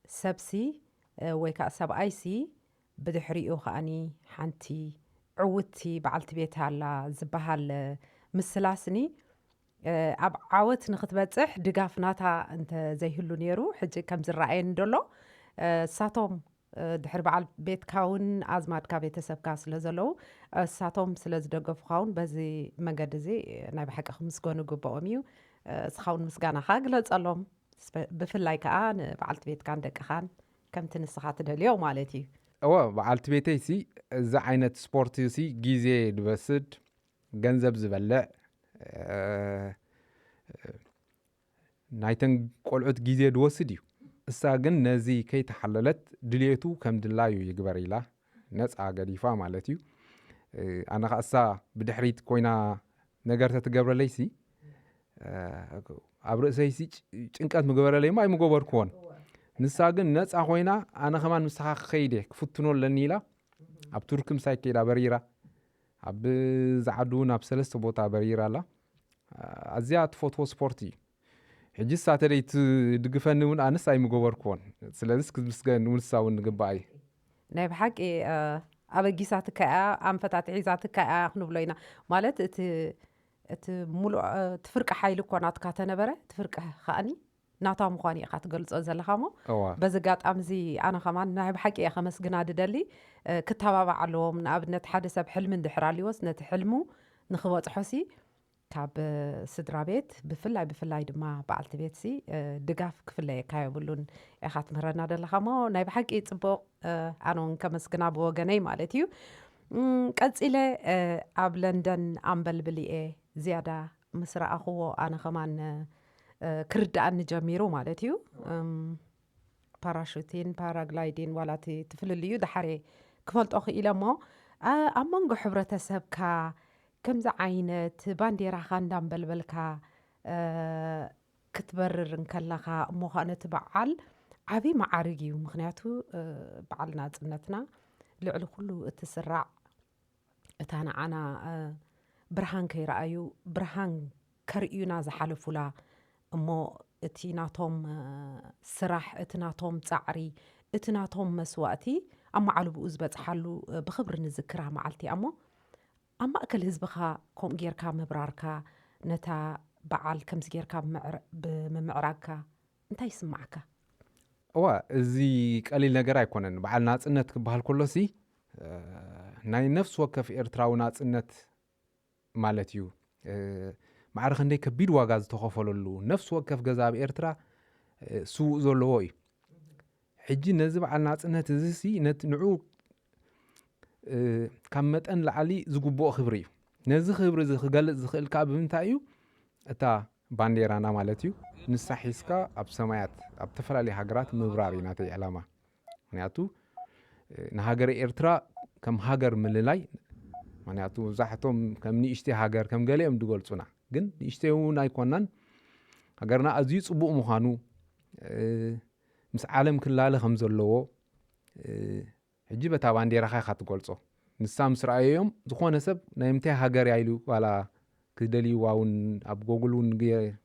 سبسي ويكا سب ايسي بدحريقو خاني حانتي عوتي بعلت بيتها على زبها مسلاسني اب عوت نختبصح دغافناتا انت زي هلو نيرو حجي كم زرعين دولو ساتوم دحر بعل بيت كاون ازمات كابيتسبكا سلازلو ساتوم سلاز دغف خاون بزي مغد زي ناي بحق خمس كونو غبوميو سخاون مسغانا خاغلصلهم بفلاي كا بعلت بيت كان دقخان كم تنسخات دليو مالتي
أو بعلت بيتي سي ز عينت سبورت سي جيزي دبسد ገንዘብ ዝበልዕ ናይተን ቆልዑት ጊዜ ድወስድ እዩ እሳ ግን ነዚ ከይተሓለለት ድልየቱ ከም ድላዩ ይግበር ኢላ ነፃ ገዲፋ ማለት እዩ ኣነ ኸ እሳ ብድሕሪት ኮይና ነገር ተትገብረለይሲ ኣብ ርእሰይሲ ጭንቀት ምግበረለይማ ኣይምገበርክዎን ንሳ ግን ነፃ ኮይና ኣነ ኸማን ምስኻ ክኸይደ ክፍትኖለኒ ኢላ ኣብ ቱርክ ምሳይ ከይዳ በሪራ ኣብ ዝዓዱን ኣብ ሰለስተ ቦታ በሪራ ኣላ ኣዝያ ትፈትዎ ስፖርት እዩ ሕጂ ሳተደይ ትድግፈኒ እውን ኣነስ ኣይምገበርክዎን ስለዚ ክምስገን ውንሳ እውን ንግባእ እዩ
ናይ ብሓቂ ኣበጊሳትካ እያ ኣንፈታት ሒዛትካ እያ ክንብሎ ኢና ማለት እቲ ሙሉእ ትፍርቂ ሓይሊ እኮ ናትካ ተነበረ ትፍርቂ ከኣኒ ናታ ምዃን ኢኻ ትገልፆ ዘለኻ ሞ በዚ ጋጣሚ እዚ ኣነ ኸማን ናይ ብሓቂ እየ ከመስግና ድደሊ ክተባባዕ ኣለዎም ንኣብነት ሓደ ሰብ ሕልሚ እንድሕር ኣልይዎስ ነቲ ሕልሙ ንኽበፅሖሲ ካብ ስድራ ቤት ብፍላይ ድማ በዓልቲ ቤትሲ ድጋፍ ክፍለየካ የብሉን ኢኻ ትምህረና ዘለኻ ሞ ናይ ብሓቂ ፅቡቕ ኣነ እውን ከመስግና ብወገነይ ማለት እዩ ቀፂለ ኣብ ለንደን ኣንበልብል እየ ዝያዳ ምስ ረኣኽዎ ኣነ ኸማን ክርዳእኒ ጀሚሩ ማለት እዩ ፓራሹቲን ፓራግላይዲን ዋላቲ ትፍልል እዩ ድሓረ ክፈልጦ ክኢለ እሞ ኣብ መንጎ ሕብረተሰብካ ከምዚ ዓይነት ባንዴራኻ እንዳንበልበልካ ክትበርር እንከለኻ እሞ ኸ ነቲ በዓል ዓብዪ ማዓርግ እዩ ምክንያቱ በዓል ናፅነትና ልዕሊ ኩሉ እትስራዕ እታ ንዓና ብርሃን ከይረኣዩ ብርሃን ከርእዩና ዝሓለፉላ እሞ እቲ ናቶም ስራሕ እቲ ናቶም ፃዕሪ እቲ ናቶም መስዋእቲ ኣብ ማዕልብኡ ዝበፅሓሉ ብክብሪ ንዝክራ መዓልቲ እሞ ኣብ ማእከል ህዝብኻ ከምኡ ጌርካ ምብራርካ ነታ በዓል ከምዚ ጌርካ ብምምዕራግካ እንታይ ይስማዓካ
እዋ እዚ ቀሊል ነገር ኣይኮነን በዓል ናፅነት ክበሃል ከሎሲ ናይ ነፍሲ ወከፍ ኤርትራዊ ናፅነት ማለት እዩ ማዕረ ክንደይ ከቢድ ዋጋ ዝተኸፈለሉ ነፍሲ ወከፍ ገዛ ኣብ ኤርትራ ስውእ ዘለዎ እዩ ሕጂ ነዚ በዓል ናፅነት እዚ ሲ ንዑ ካብ መጠን ላዕሊ ዝግብኦ ክብሪ እዩ ነዚ ክብሪ እዚ ክገልፅ ዝኽእልካ ብምንታይ እዩ እታ ባንዴራና ማለት እዩ ንሳ ሒዝካ ኣብ ሰማያት ኣብ ተፈላለዩ ሃገራት ምብራር እዩ ናተይ ዕላማ ምክንያቱ ንሃገረ ኤርትራ ከም ሃገር ምልላይ ምክንያቱ መብዛሕቶም ከም ንእሽተይ ሃገር ከም ገሊኦም ድገልፁና ግን ንእሽተይ እውን ኣይኮናን ሃገርና ኣዝዩ ፅቡቕ ምዃኑ ምስ ዓለም ክላለ ከም ዘለዎ ሕጂ በታ ባንዴራኻ ኢኻ ትገልፆ ንሳ ምስ ረኣዮም ዝኾነ ሰብ ናይ ምንታይ ሃገር እያ ኢሉ ዋላ ክደልይዋ እውን ኣብ ጎግል እውን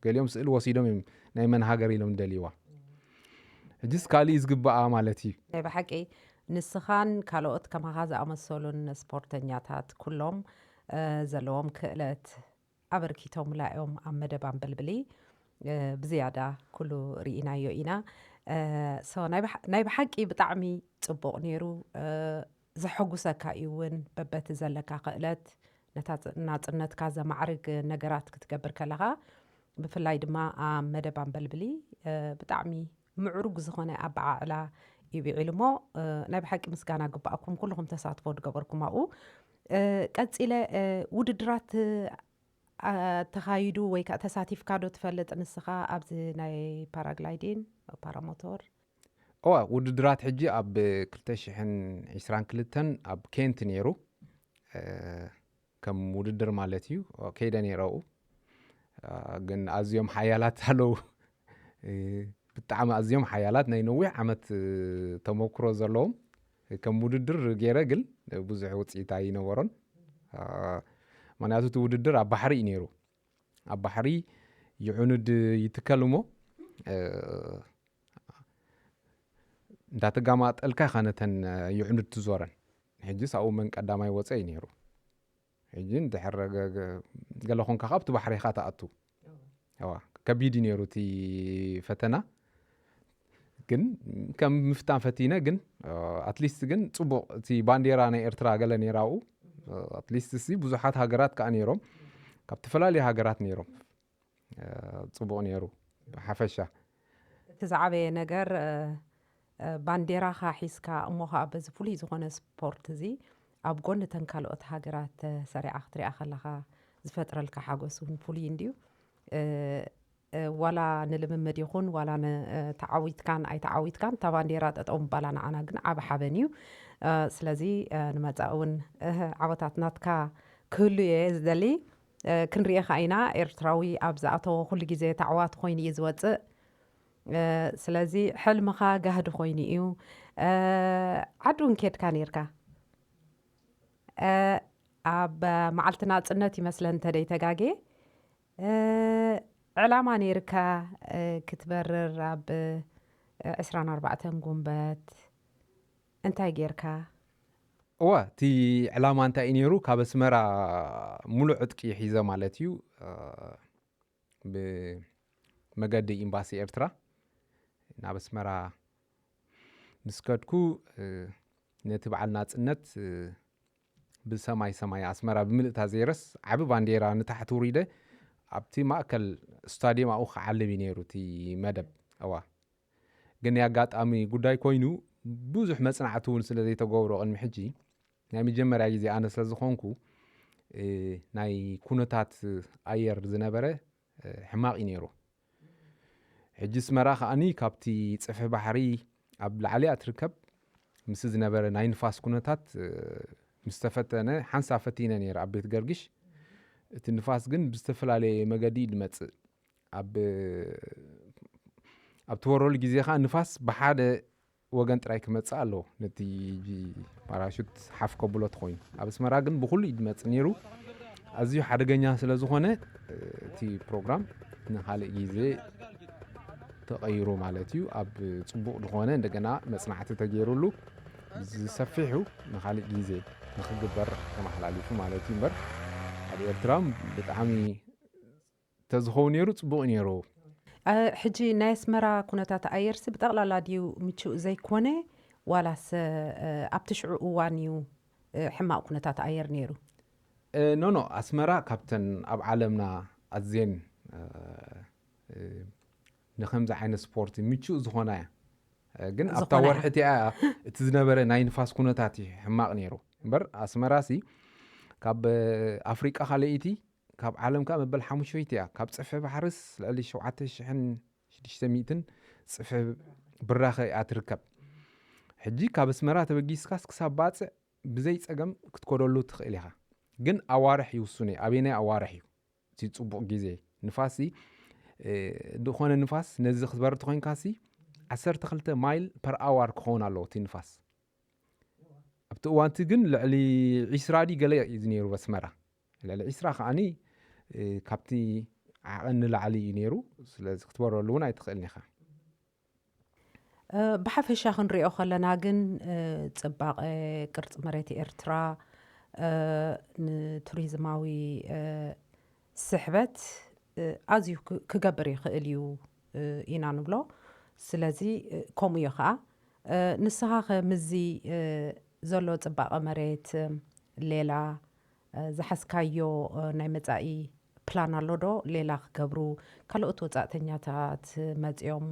ገሊኦም ስእሊ ወሲዶም እዮም ናይ መን ሃገር ኢሎም ደልይዋ ሕጂስ ካሊእ ዝግባኣ ማለት እዩ
ናይ ብሓቂ ንስኻን ካልኦት ከማኻ ዝኣመሰሉን ስፖርተኛታት ኩሎም ዘለዎም ክእለት ኣበርኪቶም ላዮም ኣብ መደብ ኣንበልብሊ ብዝያዳ ኩሉ ርኢናዮ ኢና ናይ ብሓቂ ብጣዕሚ ፅቡቕ ነይሩ ዘሐጉሰካ እዩ እውን በበቲ ዘለካ ክእለት ነታ ናፅነትካ ዘማዕርግ ነገራት ክትገብር ከለኻ ብፍላይ ድማ ኣብ መደብ ኣንበልብሊ ብጣዕሚ ምዕሩግ ዝኾነ ኣበዓዕላ ይብዒሉ እሞ ናይ ብሓቂ ምስጋና ግባኣኩም ኩልኩም ተሳትፎ ዝገበርኩም ኣብኡ ቀፂለ ውድድራት ተኻይዱ ወይ ከዓ ተሳቲፍካ ዶ ትፈልጥ ንስኻ ኣብዚ ናይ ፓራግላይዲን ፓራሞቶር
ውድድራት ሕጂ ኣብ 2022 ኣብ ኬንት ነይሩ ከም ውድድር ማለት እዩ ከይደ ነይረኡ ግን ኣዝዮም ሓያላት ኣለው ብጣዕሚ ኣዝዮም ሓያላት ናይ ነዊሕ ዓመት ተመክሮ ዘለዎም ከም ውድድር ገይረ ግን ብዙሕ ውፅኢት ኣይነበሮን ምክንያቱ እቲ ውድድር ኣብ ባሕሪ እዩ ነይሩ ኣብ ባሕሪ ይዑኑድ ይትከል እሞ እንዳተጋማጠልካ ኸነተን ይዑኑድ ትዞረን ሕጂ ሳብኡ መን ቀዳማይ ወፀ እዩ ነይሩ ሕጂ እንድሕር ገለ ኾንካ ካብቲ ባሕሪ ኢኻ ተኣቱ ከቢድ ነይሩ እቲ ፈተና ግን ከም ምፍታን ፈቲነ ግን ኣትሊስት ግን ፅቡቕ እቲ ባንዴራ ናይ ኤርትራ ገለ ነይራኡ ኣትሊስት እሲ ብዙሓት ሃገራት ከዓ ነይሮም ካብ ተፈላለዩ ሃገራት ነይሮም ፅቡቕ ነይሩ ሓፈሻ
እቲ ዝዓበየ ነገር ባንዴራኻ ሒዝካ እሞ ከዓ በዚ ፍሉይ ዝኾነ ስፖርት እዚ ኣብ ጎኒ ተን ካልኦት ሃገራት ሰሪዓ ክትሪኣ ከለኻ ዝፈጥረልካ ሓጎስ እውን ፍሉይ እንድዩ ዋላ ንልምምድ ይኹን ዋላ ተዓዊትካን ኣይተዓዊትካን እታ ባንዴራ ጠጠው ምባላ ንዓና ግን ዓብ ሓበን እዩ ስለዚ ንመፃእ እውን ዓወታት ናትካ ክህሉ እየ ዝደሊ ክንሪአኻ ኢና ኤርትራዊ ኣብ ዝኣተወ ኩሉ ግዜ ተዕዋት ኮይኑ እዩ ዝወፅእ ስለዚ ሕልምኻ ጋህዲ ኮይኑ እዩ ዓዲ እውን ከድካ ነርካ ኣብ መዓልቲ ናፅነት ይመስለን ተደይ ተጋጌ ዕላማ ነርካ ክትበርር ኣብ 24 ጉንበት እንታይ ጌርካ
እቲ ዕላማ እንታይ እዩ ነይሩ ካብ ኣስመራ ሙሉእ ዕጥቂ ሒዘ ማለት እዩ ብመገዲ ኤምባሲ ኤርትራ ናብ ኣስመራ ምስ ከድኩ ነቲ በዓል ናፅነት ብሰማይ ሰማይ ኣስመራ ብምልእታ ዘይረስ ዓብ ባንዴራ ንታሕቲ ውሪደ ኣብቲ ማእከል ስታድየም ኣብኡ ክዓልብ እዩ ነይሩ እቲ መደብ ግን ያጋጣሚ ጉዳይ ኮይኑ ብዙሕ መፅናዕቲ እውን ስለ ዘይተገብሮ ቅድሚ ሕጂ ናይ መጀመርያ ግዜ ኣነ ስለ ዝኾንኩ ናይ ኩነታት ኣየር ዝነበረ ሕማቕ እዩ ነይሩ ሕጂ ኣስመራ ከዓኒ ካብቲ ፅፍሒ ባሕሪ ኣብ ላዕሊያ ትርከብ ምስ ዝነበረ ናይ ንፋስ ኩነታት ምስ ተፈተነ ሓንሳብ ፈቲነ ነይረ ኣብ ቤት ገርግሽ እቲ ንፋስ ግን ብዝተፈላለየ መገዲ ድመፅእ ኣብ ትወረሉ ግዜ ከዓ ንፋስ ብሓደ ወገን ጥራይ ክመፅእ ኣለዎ ነቲ ፓራሹት ሓፍ ከብሎ ተኮይኑ ኣብ ኣስመራ ግን ብኩሉ ድመፅእ ነይሩ ኣዝዩ ሓደገኛ ስለ ዝኾነ እቲ ፕሮግራም ንኻልእ ግዜ ተቐይሩ ማለት እዩ ኣብ ፅቡቕ ዝኾነ እንደገና መፅናዕቲ ተገይሩሉ ዝሰፊሑ ንኻልእ ግዜ ንክግበር ተመሓላሊፉ ማለት እዩ እምበር ኣብ ኤርትራ ብጣዕሚ ተዝኸው ነይሩ ፅቡቕ ነይሩ
ሕጂ ናይ ኣስመራ ኩነታት ኣየርሲ ብጠቕላላ ድዩ ምቹእ ዘይኮነ ዋላስ ኣብቲ ሽዑ እዋን እዩ ሕማቕ ኩነታት ኣየር ነይሩ
ኖ ኣስመራ ካብተን ኣብ ዓለምና ኣዝየን ንከምዚ ዓይነት ስፖርት ምቹእ ዝኾና እያ ግን ኣብታ ወርሕቲ እያ እቲ ዝነበረ ናይ ንፋስ ኩነታት ሕማቕ ነይሩ እምበር ኣስመራሲ ካብ ኣፍሪቃ ካልአይቲ ካብ ዓለም ከዓ መበል 5 እያ ካብ ፅፍሒ ባሕርስ ልዕሊ 7600 ፅፍሒ ብራኸ እያ ትርከብ ሕጂ ካብ ኣስመራ ተበጊስካስ ክሳብ ባፅዕ ብዘይ ፀገም ክትከደሉ ትኽእል ኢኻ ግን ኣዋርሕ ይውስኑ ኣበየናይ ኣዋርሕ እዩ እቲ ፅቡቕ ግዜ ንፋሲ ድኾነ ንፋስ ነዚ ክትበርር ተኮይንካሲ 12 ማይል ፐር ኣዋር ክኸውን ኣለዎ እቲ ንፋስ ኣብቲ እዋንቲ ግን ልዕሊ 20 ገለ እዩ ነይሩ ኣስመራ ልዕሊ 20 ከዓኒ ካብቲ ዓቐን ንላዕሊ እዩ ነይሩ ስለዚ ክትበረሉ እውን ኣይትኽእልን ኢኻ
ብሓፈሻ ክንሪኦ ከለና ግን ፅባቐ ቅርፂ መሬት ኤርትራ ንቱሪዝማዊ ስሕበት ኣዝዩ ክገብር ይኽእል እዩ ኢና ንብሎ ስለዚ ከምኡ እዩ ከዓ ንስኻ ከምዚ ዘሎ ፅባቐ መሬት ሌላ ዝሓስካዮ ናይ መጻኢ ፕላን ኣሎ ዶ ሌላ ክገብሩ ካልኦት ወፃእተኛታት መፂኦም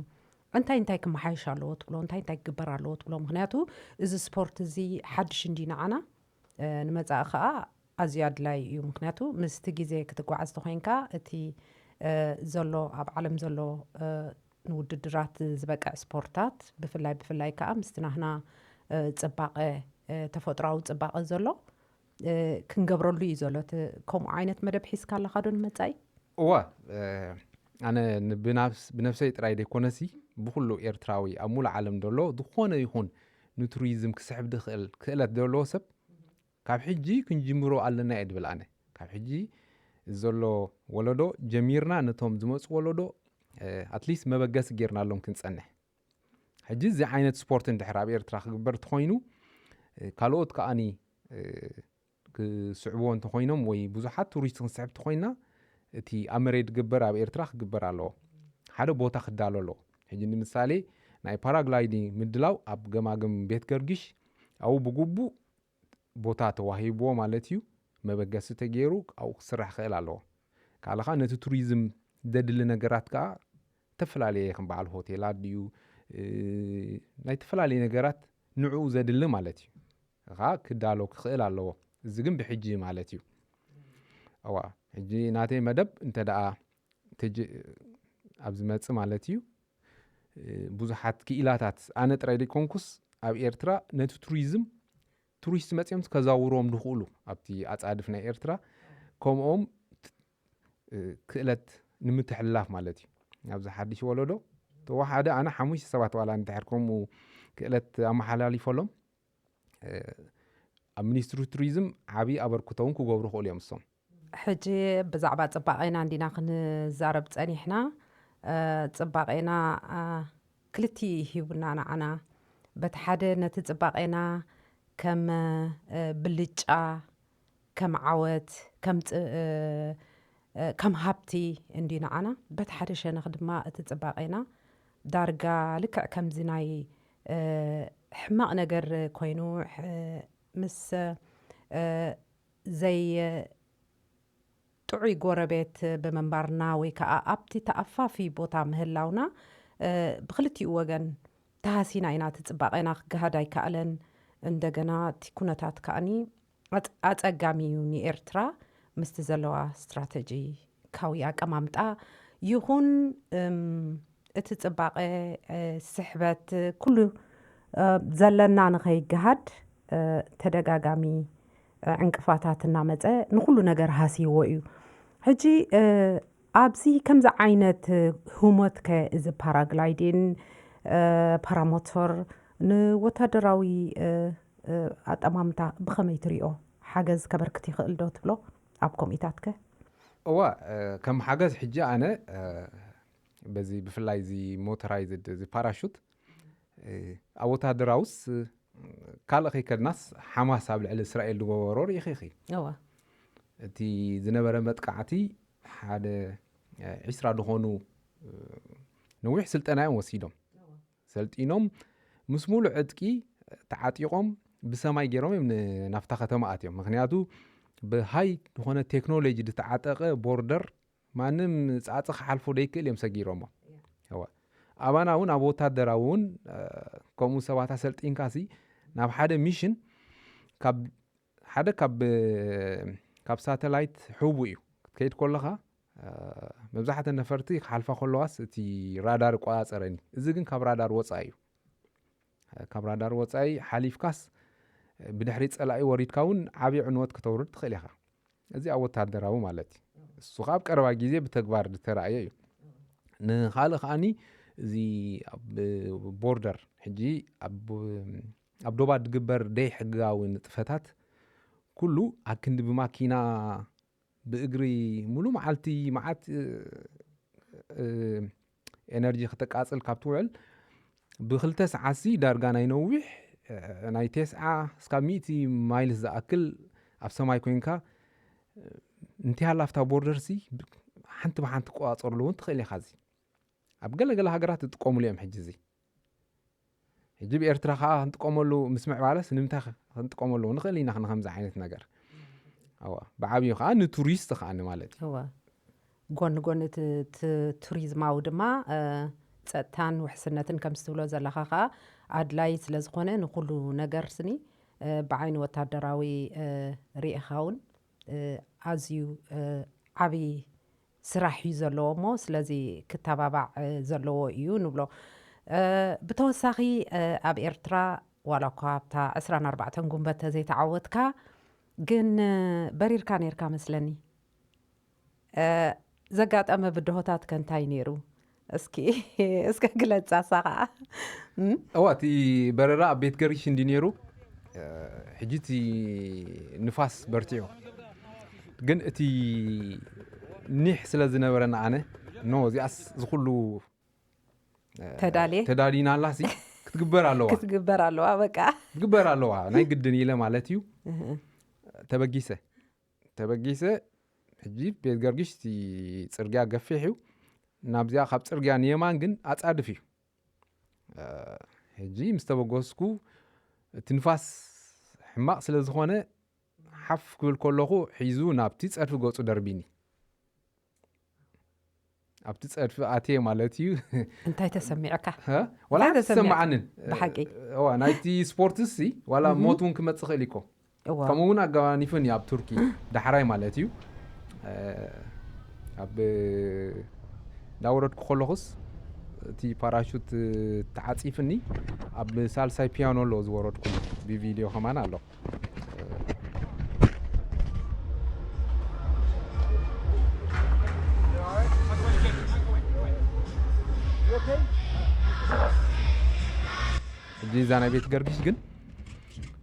እንታይ ክመሓይሽ ኣለዎ ትብሎ እንታይ ክግበር ኣለዎ ትብሎ ምክንያቱ እዚ ስፖርት እዚ ሓድሽ እንዲ ንዓና ንመጻኢ ከዓ ኣዝዩ ኣድላይ እዩ ምክንያቱ ምስቲ ግዜ ክትጓዓዝ ተኮይንካ እቲ ዘሎ ኣብ ዓለም ዘሎ ንውድድራት ዝበቅዕ ስፖርታት ብፍላይ ከዓ ምስቲ ናህና ፅባቐ ተፈጥሯዊ ፅባቐ ዘሎ ክንገብረሉ እዩ ዘሎ ከምኡ ዓይነት መደብ ሒዝካ ኣለካ ዶ ንመጻኢ
እዋ ኣነ ብነፍሰይ ጥራይ ደይኮነሲ ብኩሉ ኤርትራዊ ኣብ ሙሉእ ዓለም ደሎ ዝኾነ ይኹን ንቱሪዝም ክስሕብ ድኽእል ክእለት ዘለዎ ሰብ ካብ ሕጂ ክንጅምሮ ኣለና እየ ድብል ኣነ ካብ ሕጂ ዘሎ ወለዶ ጀሚርና ነቶም ዝመፁ ወለዶ ኣትሊስት መበገሲ ጌርናሎም ክንፀንሕ ሕጂ እዚ ዓይነት ስፖርት እንድሕር ኣብ ኤርትራ ክግበር እንተኮይኑ ካልኦት ከዓኒ ክስዕብዎ እንተኮይኖም ወይ ብዙሓት ቱሪስት ክንስሕብ እንተኮይንና እቲ ኣብ መሬት ዝግበር ኣብ ኤርትራ ክግበር ኣለዎ ሓደ ቦታ ክዳሎ ኣለዎ ሕጂ ንምሳሌ ናይ ፓራግላይዲንግ ምድላው ኣብ ገማግም ቤት ገርጊሽ ኣብኡ ብግቡእ ቦታ ተዋሂብዎ ማለት እዩ መበገሲ ተገይሩ ኣብኡ ክስራሕ ክእል ኣለዎ ካልኻ ነቲ ቱሪዝም ዘድሊ ነገራት ከዓ ተፈላለየ ክንበዓል ሆቴላት ድዩ ናይ ተፈላለየ ነገራት ንዕኡ ዘድሊ ማለት እዩ ከዓ ክዳሎ ክኽእል ኣለዎ እዚ ግን ብሕጂ ማለት እዩ ኣዋ ሕጂ ናተይ መደብ እንተደኣ ኣብ ዝመፅእ ማለት እዩ ብዙሓት ክኢላታት ኣነ ጥራይ ደይኮንኩስ ኣብ ኤርትራ ነቲ ቱሪስት መፅኦም ከዛውሮም ድኽእሉ ኣብቲ ኣጻድፍ ናይ ኤርትራ ከምኦም ክእለት ንምትሕልላፍ ማለት እዩ ኣብዚ ሓድሽ ወለዶ ተዋሓደ ኣነ 5 ሰባት ዋላ እንድሕር ከምኡ ክእለት ኣመሓላሊፈሎም ኣብ ሚኒስትሪ ቱሪዝም ዓብዪ ኣበርክቶ እውን ክገብሩ ክእሉ እዮም እሶም
ሕጂ ብዛዕባ ፅባቐና እንዲና ክንዛረብ ፀኒሕና ፅባቐና ክልቲ ሂቡና ንዓና በቲ ሓደ ነቲ ፅባቐና ከም ብልጫ ከም ዓወት ከም ሃብቲ እንዲ ንዓና በቲ ሓደ ሸነኽ ድማ እቲ ፅባቐና ዳርጋ ልክዕ ከምዚ ናይ ሕማቕ ነገር ኮይኑ ምስ ዘይ ጥዑይ ጎረቤት ብምንባርና ወይ ከዓ ኣብቲ ተኣፋፊ ቦታ ምህላውና ብክልቲኡ ወገን ተሃሲና ኢና እቲ ፅባቐና ክገሃድ ኣይከኣለን እንደገና እቲ ኩነታት ከዓኒ ኣፀጋሚ እዩ ንኤርትራ ምስቲ ዘለዋ ስትራቴጂካዊ ኣቀማምጣ ይኹን እቲ ፅባቐ ስሕበት ኩሉ ዘለና ንኸይገሃድ ተደጋጋሚ ዕንቅፋታት እናመፀ ንኩሉ ነገር ሃሲይዎ እዩ ሕጂ ኣብዚ ከምዚ ዓይነት ህሞት እዚ ፓራግላይድን ፓራሞቶር ንወታደራዊ ኣጠማምታ ብኸመይ ትሪኦ ሓገዝ ከበርክት ይኽእል ዶ ትብሎ ኣብ ኮሚታት ከ
እዋ ከም ሓገዝ ሕጂ ኣነ በዚ ብፍላይ እዚ ሞተራይዝድ እዚ ፓራሹት ኣብ ወታደራውስ ካልእ ከይከድናስ ሓማስ ኣብ ልዕሊ እስራኤል ዝገበሮ ርኢኺ
እዋ
እቲ ዝነበረ መጥቃዕቲ ሓደ 20 ዝኾኑ ነዊሕ ስልጠና እዮም ወሲዶም ሰልጢኖም ምስ ሙሉእ ዕጥቂ ተዓጢቆም ብሰማይ ገይሮም እዮም ናፍታ ከተማ ኣትዮም ምክንያቱ ብሃይ ዝኾነ ቴክኖሎጂ ዝተዓጠቐ ቦርደር ማንም ፃዕፂ ክሓልፎ ደይክእል እዮም ሰጊሮሞ ኣባና እውን ኣብ ወታደራዊ እውን ከምኡ ሰባት ኣሰልጢንካሲ ናብ ሓደ ሚሽን ካብ ሳተላይት ሕቡ እዩ ክትከይድ ከለኻ መብዛሕትአን ነፈርቲ ክሓልፋ ከለዋስ እቲ ራዳር ይቆፃፀረኒ እዚ ግን ካብ ራዳር ወፃኢ እዩ ካብ ራዳር ወፃኢ ሓሊፍካስ ብድሕሪ ፀላኢ ወሪድካ እውን ዓብዪ ዕንወት ከተውርድ ትኽእል ኢኻ እዚ ኣብ ወታደራዊ ማለት እዩ እሱ ካብ ቀረባ ግዜ ብተግባር ዝተረኣየ እዩ ንኻልእ ከዓኒ እዚ ኣብ ቦርደር ሕጂ ኣብ ዶባ ዝግበር ደይ ሕጋዊ ንጥፈታት ኩሉ ኣብ ክንዲ ብማኪና ብእግሪ ሙሉ መዓልቲ መዓት ኤነርጂ ክተቃፅል ካብ ትውዕል ብክልተ ሰዓሲ ዳርጋ ናይ ነዊሕ ናይ 9 እስካብ 100 ማይልስ ዝኣክል ኣብ ሰማይ ኮይንካ እንተይ ሃላፍታ ቦርደርሲ ሓንቲ ብሓንቲ ቆፃፀርሉ እውን ትኽእል ኢኻ እዚ ኣብ ገለገለ ሃገራት ዝጥቀሙሉ እዮም ሕጂ እዚ ሕጂ ብኤርትራ ከዓ ክንጥቀመሉ ምስ ምዕባለስ ንምንታይ ክንጥቀመሉ ንኽእል ኢና ከምዚ ዓይነት ነገር ብዓብዩ ከዓ ንቱሪስት ከዓኒ ማለት እዩ
ጎኒ ጎኒ ቱሪዝማዊ ድማ ፀጥታን ውሕስነትን ከም ዝትብሎ ዘለኻ ከዓ ኣድላይ ስለ ዝኾነ ንኩሉ ነገር ስኒ ብዓይኒ ወታደራዊ ርኢኻ እውን ኣዝዩ ዓብይ ስራሕ እዩ ዘለዎ እሞ ስለዚ ክተባባዕ ዘለዎ እዩ ንብሎ ብተወሳኺ ኣብ ኤርትራ ዋላ እኳ ኣብታ 24 ጉንበት ዘይተዓወትካ ግን በሪርካ ነርካ መስለኒ ዘጋጠመ ብድሆታት ከንታይ ነይሩ እስኪ ግለፃ ሳኻ
እቲ በረራ ኣብ ቤት ገርሽ እንዲ ነይሩ ሕጂ እቲ ንፋስ በርቲዑ ግን እቲ ኒሕ ስለ ዝነበረና ኣነ እዚኣስ ዝኩሉ ተዳሊና ኣላሲ ክትግበር ኣለዋ
በቃ
ክትግበር ኣለዋ ናይ ግድን ኢለ ማለት እዩ ተበጊሰ ሕጂ ቤት ገርግሽ እቲ ፅርግያ ገፊሕ እዩ ናብዚኣ ካብ ፅርግያ ንየማን ግን ኣፃድፍ እዩ ሕጂ ምስ ተበገስኩ እቲ ንፋስ ሕማቕ ስለ ዝኾነ ሓፍ ክብል ከለኹ ሒዙ ናብቲ ፀድፊ ገፁ ደርቢኒ ኣብቲ ፀድፊ ኣትየ ማለት እዩ
እንታይ ተሰሚዕካ
ወላ ተሰማዓንን
ብሓቂ
ናይቲ ስፖርትስ ዋላ ሞት እውን ክመፅእ ክእል ኢኮ ከምኡ እውን ኣጋባኒፍን ኣብ ቱርኪ ዳሕራይ ማለት እዩ ኣብ ዳወረድኩ ከለኹስ እቲ ፓራሹት ተዓፂፍኒ ኣብ ሳልሳይ ፒያኖ ኣሎ ዝወረድኩ ብቪድዮ ከማን ኣሎ ሕጂ እዛ ናይ ቤት ገርግሽ ግን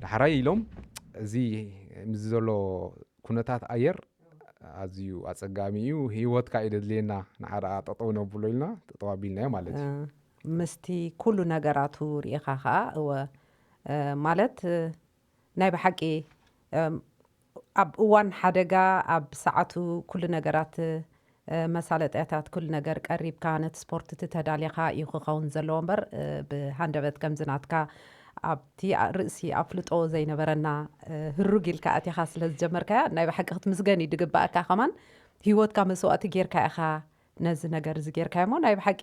ዳሕራይ ኢሎም እዚ ምስ ዘሎ ኩነታት ኣየር ኣዝዩ ኣፀጋሚ እዩ ሂወትካ ይደድልየና ንዓዳ ጠጠው ነብሎ ኢልና ጠጠው ኣቢልናዮ ማለት እዩ
ምስቲ ኩሉ ነገራቱ ርኢኻ ከዓ ማለት ናይ ብሓቂ ኣብ እዋን ሓደጋ ኣብ ሰዓቱ ኩሉ ነገራት መሳለጥያታት ኩሉ ነገር ቀሪብካ ነቲ ስፖርት ተዳልየኻ እዩ ክኸውን ዘለዎ እምበር ብሃንደበት ከምዝናትካ ኣብቲ ርእሲ ኣፍልጦ ዘይነበረና ህሩግ ኢልካ ኣትኻ ስለ ዝጀመርካያ ናይ ብሓቂ ክትምስገን እዩ ድግባእካ ከማን ሂወትካ መስዋእቲ ጌርካ ኢኻ ነዚ ነገር እዚ ጌርካዮ እሞ ናይ ብሓቂ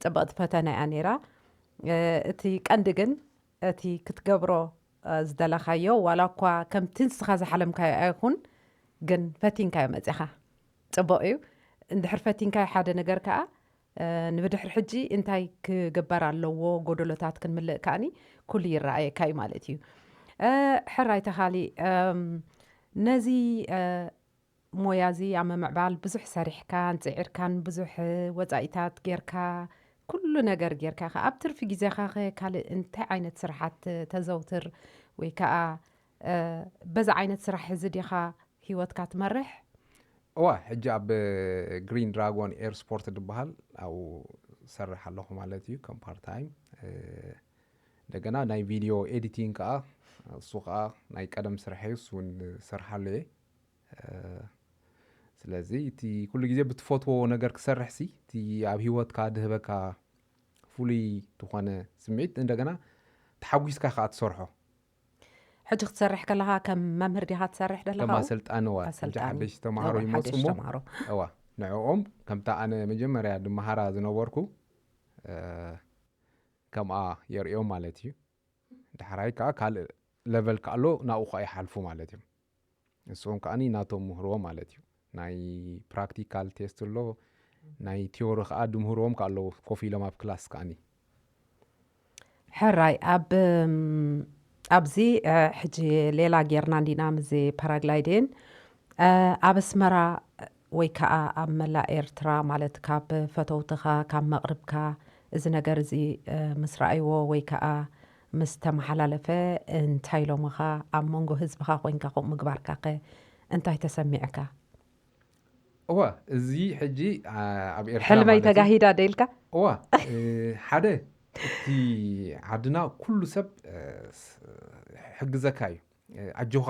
ፅብቕቲ ፈተና እያ ነይራ እቲ ቀንዲ ግን እቲ ክትገብሮ ዝደለኻዮ ዋላ እኳ ከምቲ ንስኻ ዝሓለምካዮ ኣይኹን ግን ፈቲንካዮ መፂኻ ፅቡቕ እዩ እንድሕር ፈቲንካዮ ሓደ ነገር ከዓ ንብድሕሪ ሕጂ እንታይ ክግበር ኣለዎ ጎደሎታት ክንምልእ ከዓኒ ኩሉ ይረኣየካ እዩ ማለት እዩ ሕራይ ተኻሊ ነዚ ሞያዚ ኣብ ምምዕባል ብዙሕ ሰሪሕካ ንፅዒርካን ብዙሕ ወፃኢታት ጌርካ ኩሉ ነገር ጌርካ ኣብ ትርፊ ግዜኻ ካልእ እንታይ ዓይነት ስራሓት ተዘውትር ወይ ከዓ በዛ ዓይነት ስራሕ እዚ ዲኻ ሂወትካ ትመርሕ
ሕጂ ኣብ ግሪን ድራጎን ኤር ስፖርት ድበሃል ኣብኡ ሰርሕ ኣለኹ ማለት እዩ ከም ፓርታይም እንደገና ናይ ቪድዮ ኤዲቲንግ ከዓ እሱ ከዓ ናይ ቀደም ስርሐ እሱን ሰርሓሉ እየ ስለዚ እቲ ኩሉ ግዜ ብትፈትዎ ነገር ክሰርሕ ሲ እቲ ኣብ ሂወትካ ድህበካ ፍሉይ ዝኾነ ስምዒት እንደገና ተሓጒስካ ከዓ ትሰርሖ
ሕጂ ክትሰርሕ ከለኻ ከም መምህር ዲኻ ትሰርሕ ደለኻ
ከም ኣሰልጣኒ ሓደሽ ተምሃሮ ይመፁ እሞ ንዕኦም ከምታ ኣነ መጀመርያ ድመሃራ ዝነበርኩ ከምኣ የርእዮም ማለት እዩ ዳሕራይ ከዓ ካልእ ሌቨል ከኣሎ ናብኡ ከዓ ይሓልፉ ማለት እዮም ንስኦም ከዓኒ ናቶም ምህርዎ ማለት እዩ ናይ ፕራክቲካል ቴስት ኣሎ ናይ ቲዮሪ ከዓ ድምህርዎም ከኣለዉ ኮፍ ኢሎም ኣብ ክላስ ከዓኒ
ሕራይ ኣብዚ ሕጂ ሌላ ጌርና እንዲና ምዚ ፓራግላይድን ኣብ ኣስመራ ወይ ከዓ ኣብ መላእ ኤርትራ ማለት ካብ ፈተውትኻ ካብ መቕርብካ እዚ ነገር እዚ ምስ ረኣይዎ ወይ ከዓ ምስ ተመሓላለፈ እንታይ ኢሎምኻ ኣብ መንጎ ህዝብኻ ኮንካ ከምኡ ምግባርካ እንታይ ተሰሚዕካ
እዚ ሕጂ ኣብ ኤርትራ
ሕልመይ ተጋሂዳ ደይልካ
ሓደ እቲ ዓድና ኩሉ ሰብ ሕግዘካ እዩ ኣጆኻ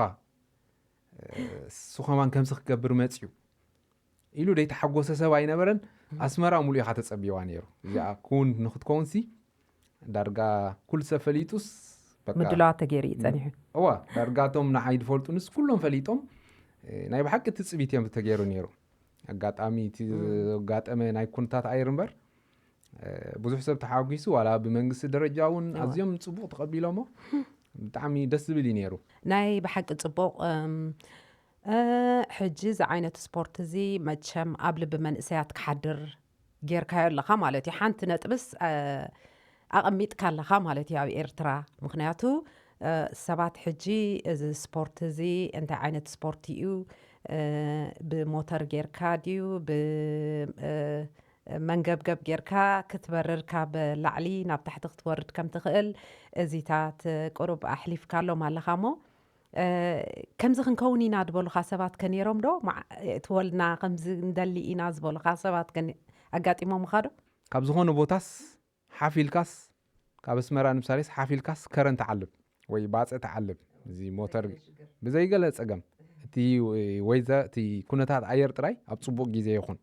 እሱ ኸማን ከምዚ ክገብር መፅዩ ኢሉ ደይ ተሓጎሰ ሰብ ኣይነበረን ኣስመራ ሙሉእ ኢኻ ተጸቢዋ ነይሩ እዚኣ ኩን ንኽትከውንሲ ዳርጋ ኩል ሰብ ፈሊጡስ
ምድላዋ ተገይሩ ይጸኒሑ
እዋ ዳርጋቶም ንዓይ ድፈልጡንስ ኩሎም ፈሊጦም ናይ ብሓቂ ትጽቢት እዮም ተገይሩ ነይሩ ኣጋጣሚ ጋጠመ ናይ ኩንታት ኣየር እምበር ብዙሕ ሰብ ተሓጒሱ ዋላ ብመንግስቲ ደረጃ እውን ኣዝዮም ጽቡቕ ተቐቢሎሞ ብጣዕሚ ደስ ዝብል እዩ ነይሩ
ናይ ብሓቂ ጽቡቕ ሕጂ እዚ ዓይነት ስፖርት እዚ መቸም ኣብ ልቢ መንእሰያት ክሓድር ጌርካዮ ኣለኻ ማለት እዩ ሓንቲ ነጥብስ ኣቐሚጥካ ኣለኻ ማለት እዩ ኣብ ኤርትራ ምክንያቱ ሰባት ሕጂ እዚ ስፖርት እዚ እንታይ ዓይነት ስፖርት እዩ ብሞተር ጌርካ ድዩ መንገብገብ ጌርካ ክትበርር ካብ ላዕሊ ናብ ታሕቲ ክትወርድ ከም ትኽእል እዚታት ቁሩብ ኣሕሊፍካ ኣሎም ኣለኻ ሞ ከምዚ ክንከውን ኢና ድበሉኻ ሰባት ከነይሮም ዶ ትወልና ከምዚ እንደሊ ኢና ዝበሉኻ ሰባት ኣጋጢሞም ካ ዶ
ካብ ዝኾነ ቦታስ ሓፊልካስ ካብ ኣስመራ ንምሳሌስ ሓፊልካስ ከረን ተዓልብ ወይ ባፀ ተዓልብ እዚ ሞተር ብዘይገለ ፀገም እቲ ወይዘ እቲ ኩነታት ኣየር ጥራይ ኣብ ጽቡቕ ግዜ ይኹን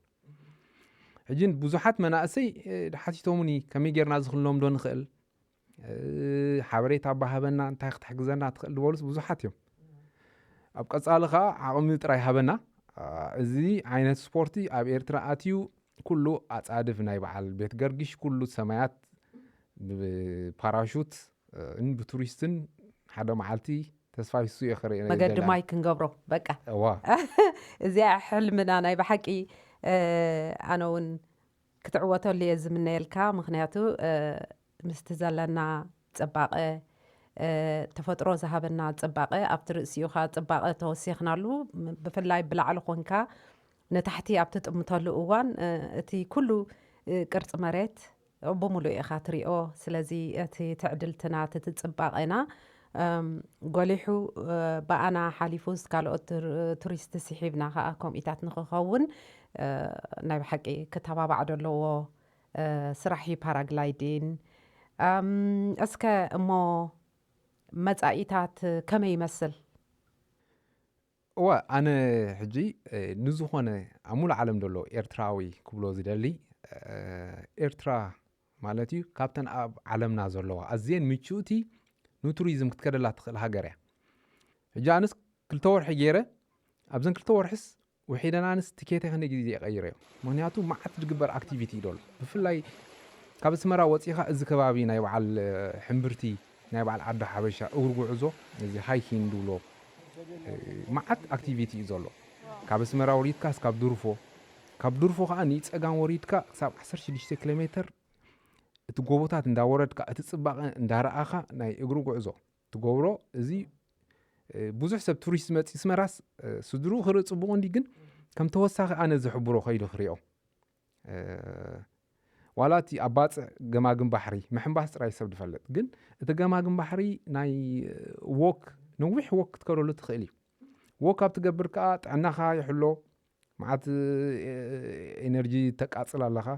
ሕጂን ብዙሓት መናእሰይ ሓቲቶሙኒ ከመይ ጌርና ዝኽልሎም ዶ ንኽእል ሓበሬታ ባሃበና እንታይ ክትሕግዘና ትኽእል ድበሉስ ብዙሓት እዮም ኣብ ቀጻሊ ኸዓ ዓቕሚ ጥራይ ሃበና እዚ ዓይነት ስፖርቲ ኣብ ኤርትራ ኣትዩ ኩሉ ኣጻድፍ ናይ በዓል ቤት ገርጊሽ ኩሉ ሰማያት ብፓራሹት ብቱሪስትን ሓደ መዓልቲ ተስፋይሱ ይኽርኢ
መገዲ ማይ ክንገብሮ በቃ
እዋ
እዚኣ ሕልምና ናይ ብሓቂ ኣነ እውን ክትዕወተሉ እየ ዝምነየልካ ምክንያቱ ምስቲ ዘለና ጽባቐ ተፈጥሮ ዝሃበና ጽባቐ ኣብቲ ርእሲኡኻ ጽባቐ ተወሲኽናሉ ብፍላይ ብላዕሊ ኮንካ ነታሕቲ ኣብቲ ጥምተሉ እዋን እቲ ኩሉ ቅርፂ መሬት ብሙሉእ ኢኻ ትሪኦ ስለዚ እቲ ትዕድልትና እቲ ጽባቐና ጎሊሑ ብኣና ሓሊፉስ ካልኦት ቱሪስት ስሒብና ከዓ ከምኢታት ንኽኸውን ናይ ብሓቂ ክተባባዕ ደለዎ ስራሕ ፓራግላይዲን እስከ እሞ መጻኢታት ከመይ ይመስል
እዋ ኣነ ሕጂ ንዝኾነ ኣብ ሙሉእ ዓለም ደሎ ኤርትራዊ ክብሎ ዝደሊ ኤርትራ ማለት እዩ ካብተን ኣብ ዓለምና ዘለዋ ኣዝየን ምቹእቲ ንቱሪዝም ክትከደላ ትኽእል ሃገር እያ ሕጂ ኣነስ 2 ወርሒ ገይረ ኣብዘን 2 ወርሕስ ውሒደናንስ ትኬተይ ክንደ ግዜ ይቐይረ እዮም ምክንያቱ መዓት ዝግበር ኣክቲቪቲ ይደሎ ብፍላይ ካብ ኣስመራ ወፂኻ እዚ ከባቢ ናይ በዓል ሕምብርቲ ናይ በዓል ዓዲ ሓበሻ እግሪ ጉዕዞ እዚ ሃይኪንግ ድብሎ መዓት ኣክቲቪቲ እዩ ዘሎ ካብ ኣስመራ ወሪድካ እስካብ ዱርፎ ከዓ ንፀጋም ወሪድካ ክሳብ 16 ኪሎ ሜትር እቲ ጎቦታት እንዳወረድካ እቲ ጽባቐ እንዳረኣኻ ናይ እግሪ ጉዕዞ ትገብሮ እዚ ብዙሕ ሰብ ቱሪስት መፂ ኣስመራስ ስድሩ ክርኢ ጽቡቕ እንዲ ግን ከም ተወሳኺ ኣነ ዝሕብሮ ኸይዱ ክሪኦ ዋላ እቲ ኣብ ባፅዕ ገማግም ባሕሪ ምሕምባስ ጥራይ ሰብ ድፈልጥ ግን እቲ ገማግም ባሕሪ ናይ ዎክ ነዊሕ ዎክ ክትከደሉ ትኽእል እዩ ዎክ ኣብ ትገብር ከዓ ጥዕናኻ ይሕሎ መዓት ኤነርጂ ተቃጽል ኣለኻ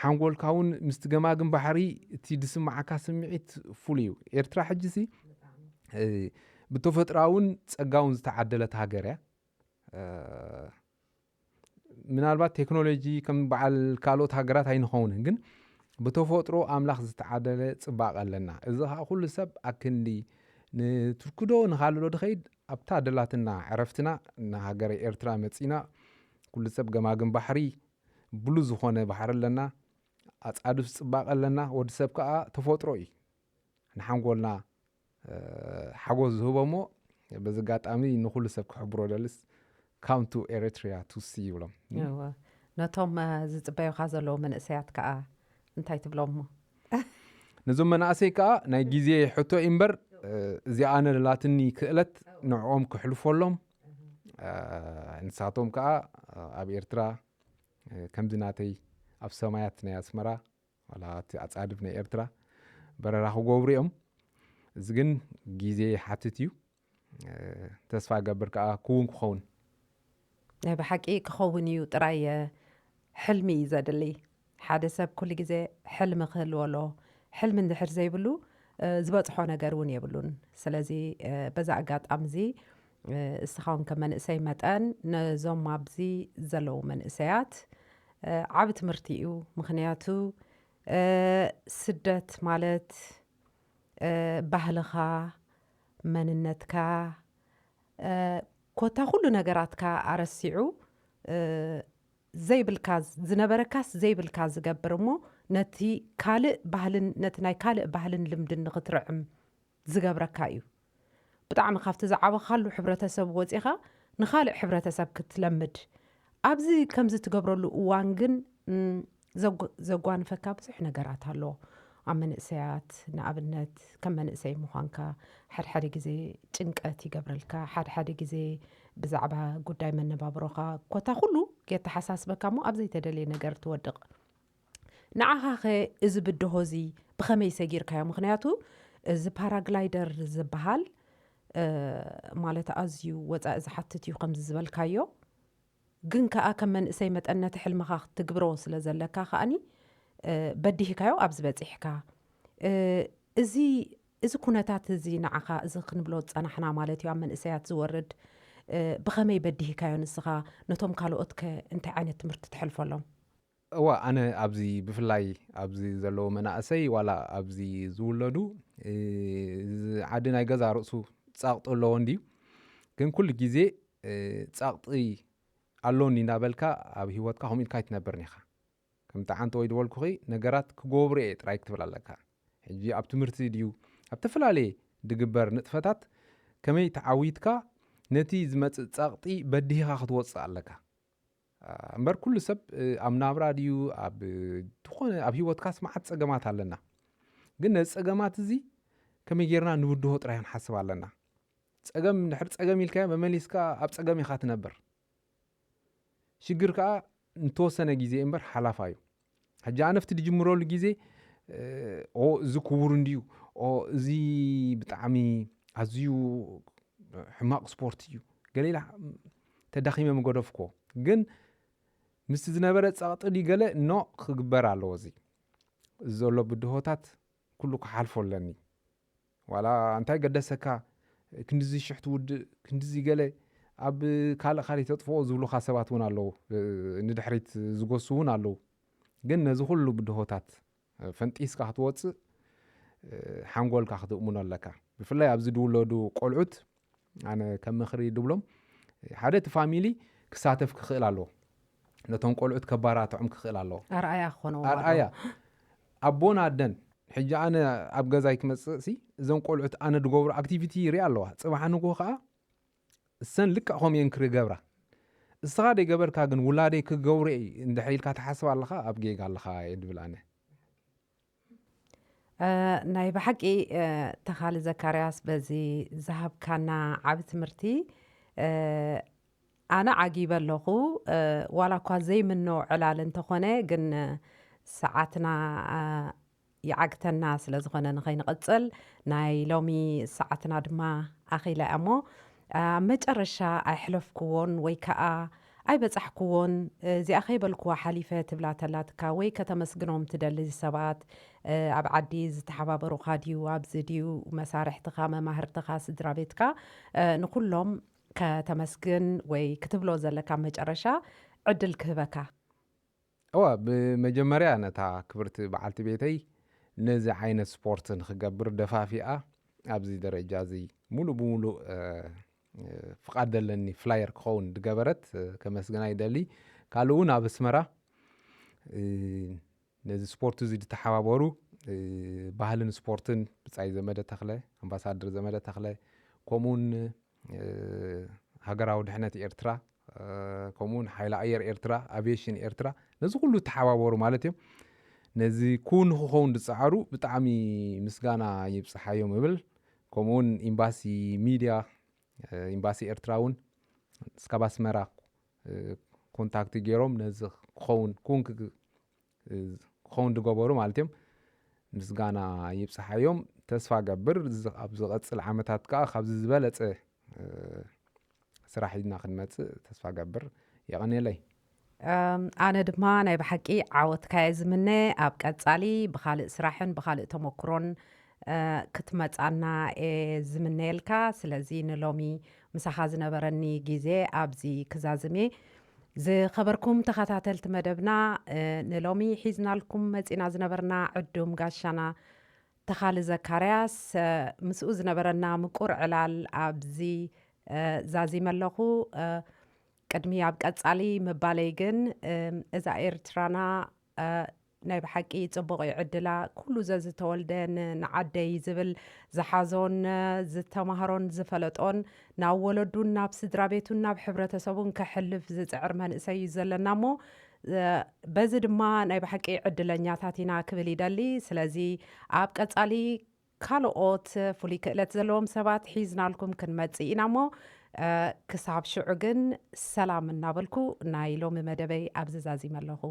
ሓንጎልካ እውን ምስቲ ገማግም ባሕሪ እቲ ድስማዓካ ስምዒት ፉል እዩ ኤርትራ ሕጂሲ ብተፈጥራውን ጸጋውን ዝተዓደለት ሃገር እያ ምናልባት ቴክኖሎጂ ከም በዓል ካልኦት ሃገራት ኣይንኸውንን ግን ብተፈጥሮ ኣምላኽ ዝተዓደለ ጽባቐ ኣለና እዚ ከዓ ኩሉ ሰብ ኣክንዲ ንትርክዶ ንኻልሎ ድኸይድ ኣብታ ደላትና ዕረፍትና ንሃገር ኤርትራ መፂና ኩሉ ሰብ ገማግም ባሕሪ ብሉ ዝኾነ ባሕሪ ኣለና ኣጻድፍ ጽባቐ ኣለና ወዲ ሰብ ከዓ ተፈጥሮ እዩ ንሓንጎልና ሓጎስ ዝህቦ እሞ በዚ ኣጋጣሚ ንኩሉ ሰብ ክሕብሮ ደልስ ካም ቱ ኤሪትሪያ ቱ ሲ ይብሎም
ነቶም ዝጽበዩኻ ዘለዉ መንእሰያት ከዓ እንታይ ትብሎም ሞ
ነዞም መናእሰይ ከዓ ናይ ግዜ ሕቶ እምበር እዚኣ ኣነ ላትኒ ክእለት ንዕኦም ክሕልፈሎም ንሳቶም ከዓ ኣብ ኤርትራ ከምዚ ናተይ ኣብ ሰማያት ናይ ኣስመራ ዋላ እቲ ኣጻድፍ ናይ ኤርትራ በረራ ክገብሩ እዮም እዚ ግን ግዜ ሓትት እዩ ተስፋ ገብር ከዓ ክውን ክኸውን
ናይ ብሓቂ ክኸውን እዩ ጥራይ ሕልሚ እዩ ዘድሊ ሓደ ሰብ ኩሉ ግዜ ሕልሚ ክህልወሎ ሕልሚ እንድሕር ዘይብሉ ዝበፅሖ ነገር እውን የብሉን ስለዚ በዛ ኣጋጣሚ እዚ እስኻውን ከም መንእሰይ መጠን ነዞም ኣብዚ ዘለዉ መንእሰያት ዓብ ትምህርቲ እዩ ምክንያቱ ስደት ማለት ባህልኻ መንነትካ ኮታ ኩሉ ነገራትካ ኣረሲዑ ዘይብልካ ዝነበረካስ ዘይብልካ ዝገብር እሞ ነቲ ካልእ ባህልን ነቲ ናይ ካልእ ባህልን ልምድን ንኽትርዕም ዝገብረካ እዩ ብጣዕሚ ካብቲ ዝዓበኻሉ ሕብረተሰብ ወፂኻ ንኻልእ ሕብረተሰብ ክትለምድ ኣብዚ ከምዚ ትገብረሉ እዋን ግን ዘጓንፈካ ብዙሕ ነገራት ኣሎ ኣብ መንእሰያት ንኣብነት ከም መንእሰይ ምዃንካ ሓድሓደ ግዜ ጭንቀት ይገብረልካ ሓድሓደ ግዜ ብዛዕባ ጉዳይ መነባብሮኻ ኮታ ኩሉ የተሓሳስበካ እሞ ኣብ ዘይተደለየ ነገር ትወድቕ ንዓኻ ኸ እዚ ብድሆ እዚ ብኸመይ ሰጊርካዮ ምክንያቱ እዚ ፓራግላይደር ዝበሃል ማለት ኣዝዩ ወፃኢ ዝሓትት እዩ ከምዚ ዝበልካዮ ግን ከዓ ከም መንእሰይ መጠን ነቲ ሕልምኻ ክትግብሮ ስለ ዘለካ ከዓኒ በዲህካዮ ኣብ ዝበፂሕካ እዚ ኩነታት እዚ ንዓኻ እዚ ክንብሎ ፀናሕና ማለት እዩ ኣብ መንእሰያት ዝወርድ ብኸመይ በዲህካዮ ንስኻ ነቶም ካልኦት ከ እንታይ ዓይነት ትምህርቲ ትሕልፈሎም
እዋ ኣነ ኣብዚ ብፍላይ ኣብዚ ዘለዎ መናእሰይ ዋላ ኣብዚ ዝውለዱ ዓዲ ናይ ገዛ ርእሱ ፃቕጢ ኣለዎ እንድዩ ግን ኩሉ ግዜ ፃቕጢ ኣሎኒ እናበልካ ኣብ ሂወትካ ከምኡ ኢልካ ይትነብር ኒኻ ከምቲ ዓንተ ወይ ድበልኩኺ ነገራት ክገብሩ እየ ጥራይ ክትብል ኣለካ ሕጂ ኣብ ትምህርቲ ድዩ ኣብ ተፈላለየ ድግበር ንጥፈታት ከመይ ተዓዊትካ ነቲ ዝመፅእ ፃቕጢ በዲህኻ ክትወፅእ ኣለካ እምበር ኩሉ ሰብ ኣብ ናብራ ድዩ ኣብ ዝኾነ ኣብ ሂወትካስ መዓት ፀገማት ኣለና ግን ነዚ ፀገማት እዚ ከመይ ጌርና ንውድሆ ጥራይ ክንሓስብ ኣለና ፀገም ድሕሪ ፀገም ኢልካዮ መመሊስካ ኣብ ፀገም ኢኻ ትነብር ሽግር ከዓ እንተወሰነ ግዜ እምበር ሓላፋ እዩ ሕጂ ኣነፍቲ ድጅምረሉ ግዜ እዚ ክቡር እንድዩ እዚ ብጣዕሚ ኣዝዩ ሕማቕ ስፖርት እዩ ገሌላ ተዳኺመ መገደፍኮ ግን ምስቲ ዝነበረ ፃቕጢ ዲ ገለ ኖ ክግበር ኣለዎ እዚ ዘሎ ብድሆታት ኩሉ ክሓልፎ ኣለኒ ዋላ እንታይ ገደሰካ ክንዲዚ ሽሕ ትውድእ ክንዲዚ ገለ ኣብ ካልእ ተጥፍኦ ዝብሉካ ሰባት እውን ኣለዉ ንድሕሪት ዝጎሱ እውን ኣለዉ ግን ነዚ ኩሉ ብድሆታት ፈንጢስካ ክትወፅእ ሓንጎልካ ክትእሙን ኣለካ ብፍላይ ኣብዚ ድውለዱ ቆልዑት ኣነ ከም ምኽሪ ድብሎም ሓደ እቲ ፋሚሊ ክሳተፍ ክኽእል ኣለዎ ነቶም ቆልዑት ከባራትዖም ክኽእል ኣለዎ
ኣርኣያ ክኾነዎ
ኣርኣያ ኣቦን ኣደን ሕጂ ኣነ ኣብ ገዛይ ክመፅእ ሲ እዞም ቆልዑት ኣነ ድገብሩ ኣክቲቪቲ ይርኢ ኣለዋ ፅባሕ ንጎ ከዓ እሰን ልክዕ ከምየን ክገብራ እስኻ ደይገበርካ ግን ውላደይ ክገብሩ እንድሕር ኢልካ ትሓስብ ኣለኻ ኣብ ጌጋ ኣለኻ ድብል ኣነ
ናይ ብሓቂ ተኻሊ ዘካርያስ በዚ ዝሃብካና ዓብ ትምህርቲ ኣነ ዓጊበ ኣለኹ ዋላ እኳ ዘይምኖ ዕላል እንተኾነ ግን ሰዓትና ይዓግተና ስለ ዝኾነ ንኸይንቕፅል ናይ ሎሚ ሰዓትና ድማ ኣኺላ እሞ መጨረሻ ኣይሕለፍክዎን ወይ ከዓ ኣይበፃሕክዎን እዚኣ ኸይበልክዋ ሓሊፈ ትብላ ተላትካ ወይ ከተመስግኖም ትደሊ ሰባት ኣብ ዓዲ ዝተሓባበሩኻ ድዩ ኣብዚ ድዩ መሳርሕትኻ መማህርትኻ ስድራ ቤትካ ንኩሎም ከተመስግን ወይ ክትብሎ ዘለካ መጨረሻ ዕድል ክህበካ
እዋ ብመጀመርያ ነታ ክብርቲ በዓልቲ ቤተይ ነዚ ዓይነት ስፖርት ንክገብር ደፋፊኣ ኣብዚ ደረጃ እዚ ሙሉእ ብሙሉእ ፍቃድ ዘለኒ ፍላየር ክኸውን ድገበረት ከመስግና ይደሊ ካልእ እውን ኣብ ኣስመራ ነዚ ስፖርት እዚ ዝተሓባበሩ ባህልን ስፖርትን ብፃይ ዘመደ ተኽለ ኣምባሳደር ዘመደ ተኽለ ከምኡውን ሃገራዊ ድሕነት ኤርትራ ከምኡውን ሓይሊ ኣየር ኤርትራ ኣቪዬሽን ኤርትራ ነዚ ኩሉ ተሓባበሩ ማለት እዮም ነዚ ኩን ክኸውን ዝፀዓሩ ብጣዕሚ ምስጋና ይብፅሓዮም ይብል ከምኡውን ኤምባሲ ሚድያ ኤምባሲ ኤርትራ እውን እስካብ ኣስመራ ኮንታክት ገይሮም ነዚ ክኸውን ዝገበሩ ማለት እዮም ምስጋና ይብፅሓዮም ተስፋ ገብር ኣብ ዝቐፅል ዓመታት ከዓ ካብዚ ዝበለፀ ስራሕ ኢድና ክንመፅእ ተስፋ ገብር የቐኒለይ
ኣነ ድማ ናይ ብሓቂ ዓወትካየ ዝምነ ኣብ ቀፃሊ ብካልእ ስራሕን ብካልእ ተመክሮን ክትመጻና ዝምነየልካ ስለዚ ንሎሚ ምሳኻ ዝነበረኒ ግዜ ኣብዚ ክዛዝሜ ዝኸበርኩም ተኸታተልቲ መደብና ንሎሚ ሒዝናልኩም መጺና ዝነበርና ዕዱም ጋሻና ተኻሊ ዘካርያስ ምስኡ ዝነበረና ምቁር ዕላል ኣብዚ ዛዚመ ኣለኹ ቅድሚ ኣብ ቀጻሊ ምባለይ ግን እዛ ኤርትራና ናይ ብሓቂ ጽቡቕ ይዕድላ ኩሉ ዘዝተወልደን ንዓደይ ዝብል ዝሓዞን ዝተማሃሮን ዝፈለጦን ናብ ወለዱን ናብ ስድራ ቤቱን ናብ ሕብረተሰቡን ከሕልፍ ዝፅዕር መንእሰይ እዩ ዘለና እሞ በዚ ድማ ናይ ብሓቂ ዕድለኛታት ኢና ክብል ይደሊ ስለዚ ኣብ ቀጻሊ ካልኦት ፍሉይ ክእለት ዘለዎም ሰባት ሒዝናልኩም ክንመጽእ ኢና እሞ ክሳብ ሽዑ ግን ሰላም እናበልኩ ናይ ሎሚ መደበይ ኣብዚ ዛዚመ ኣለኹ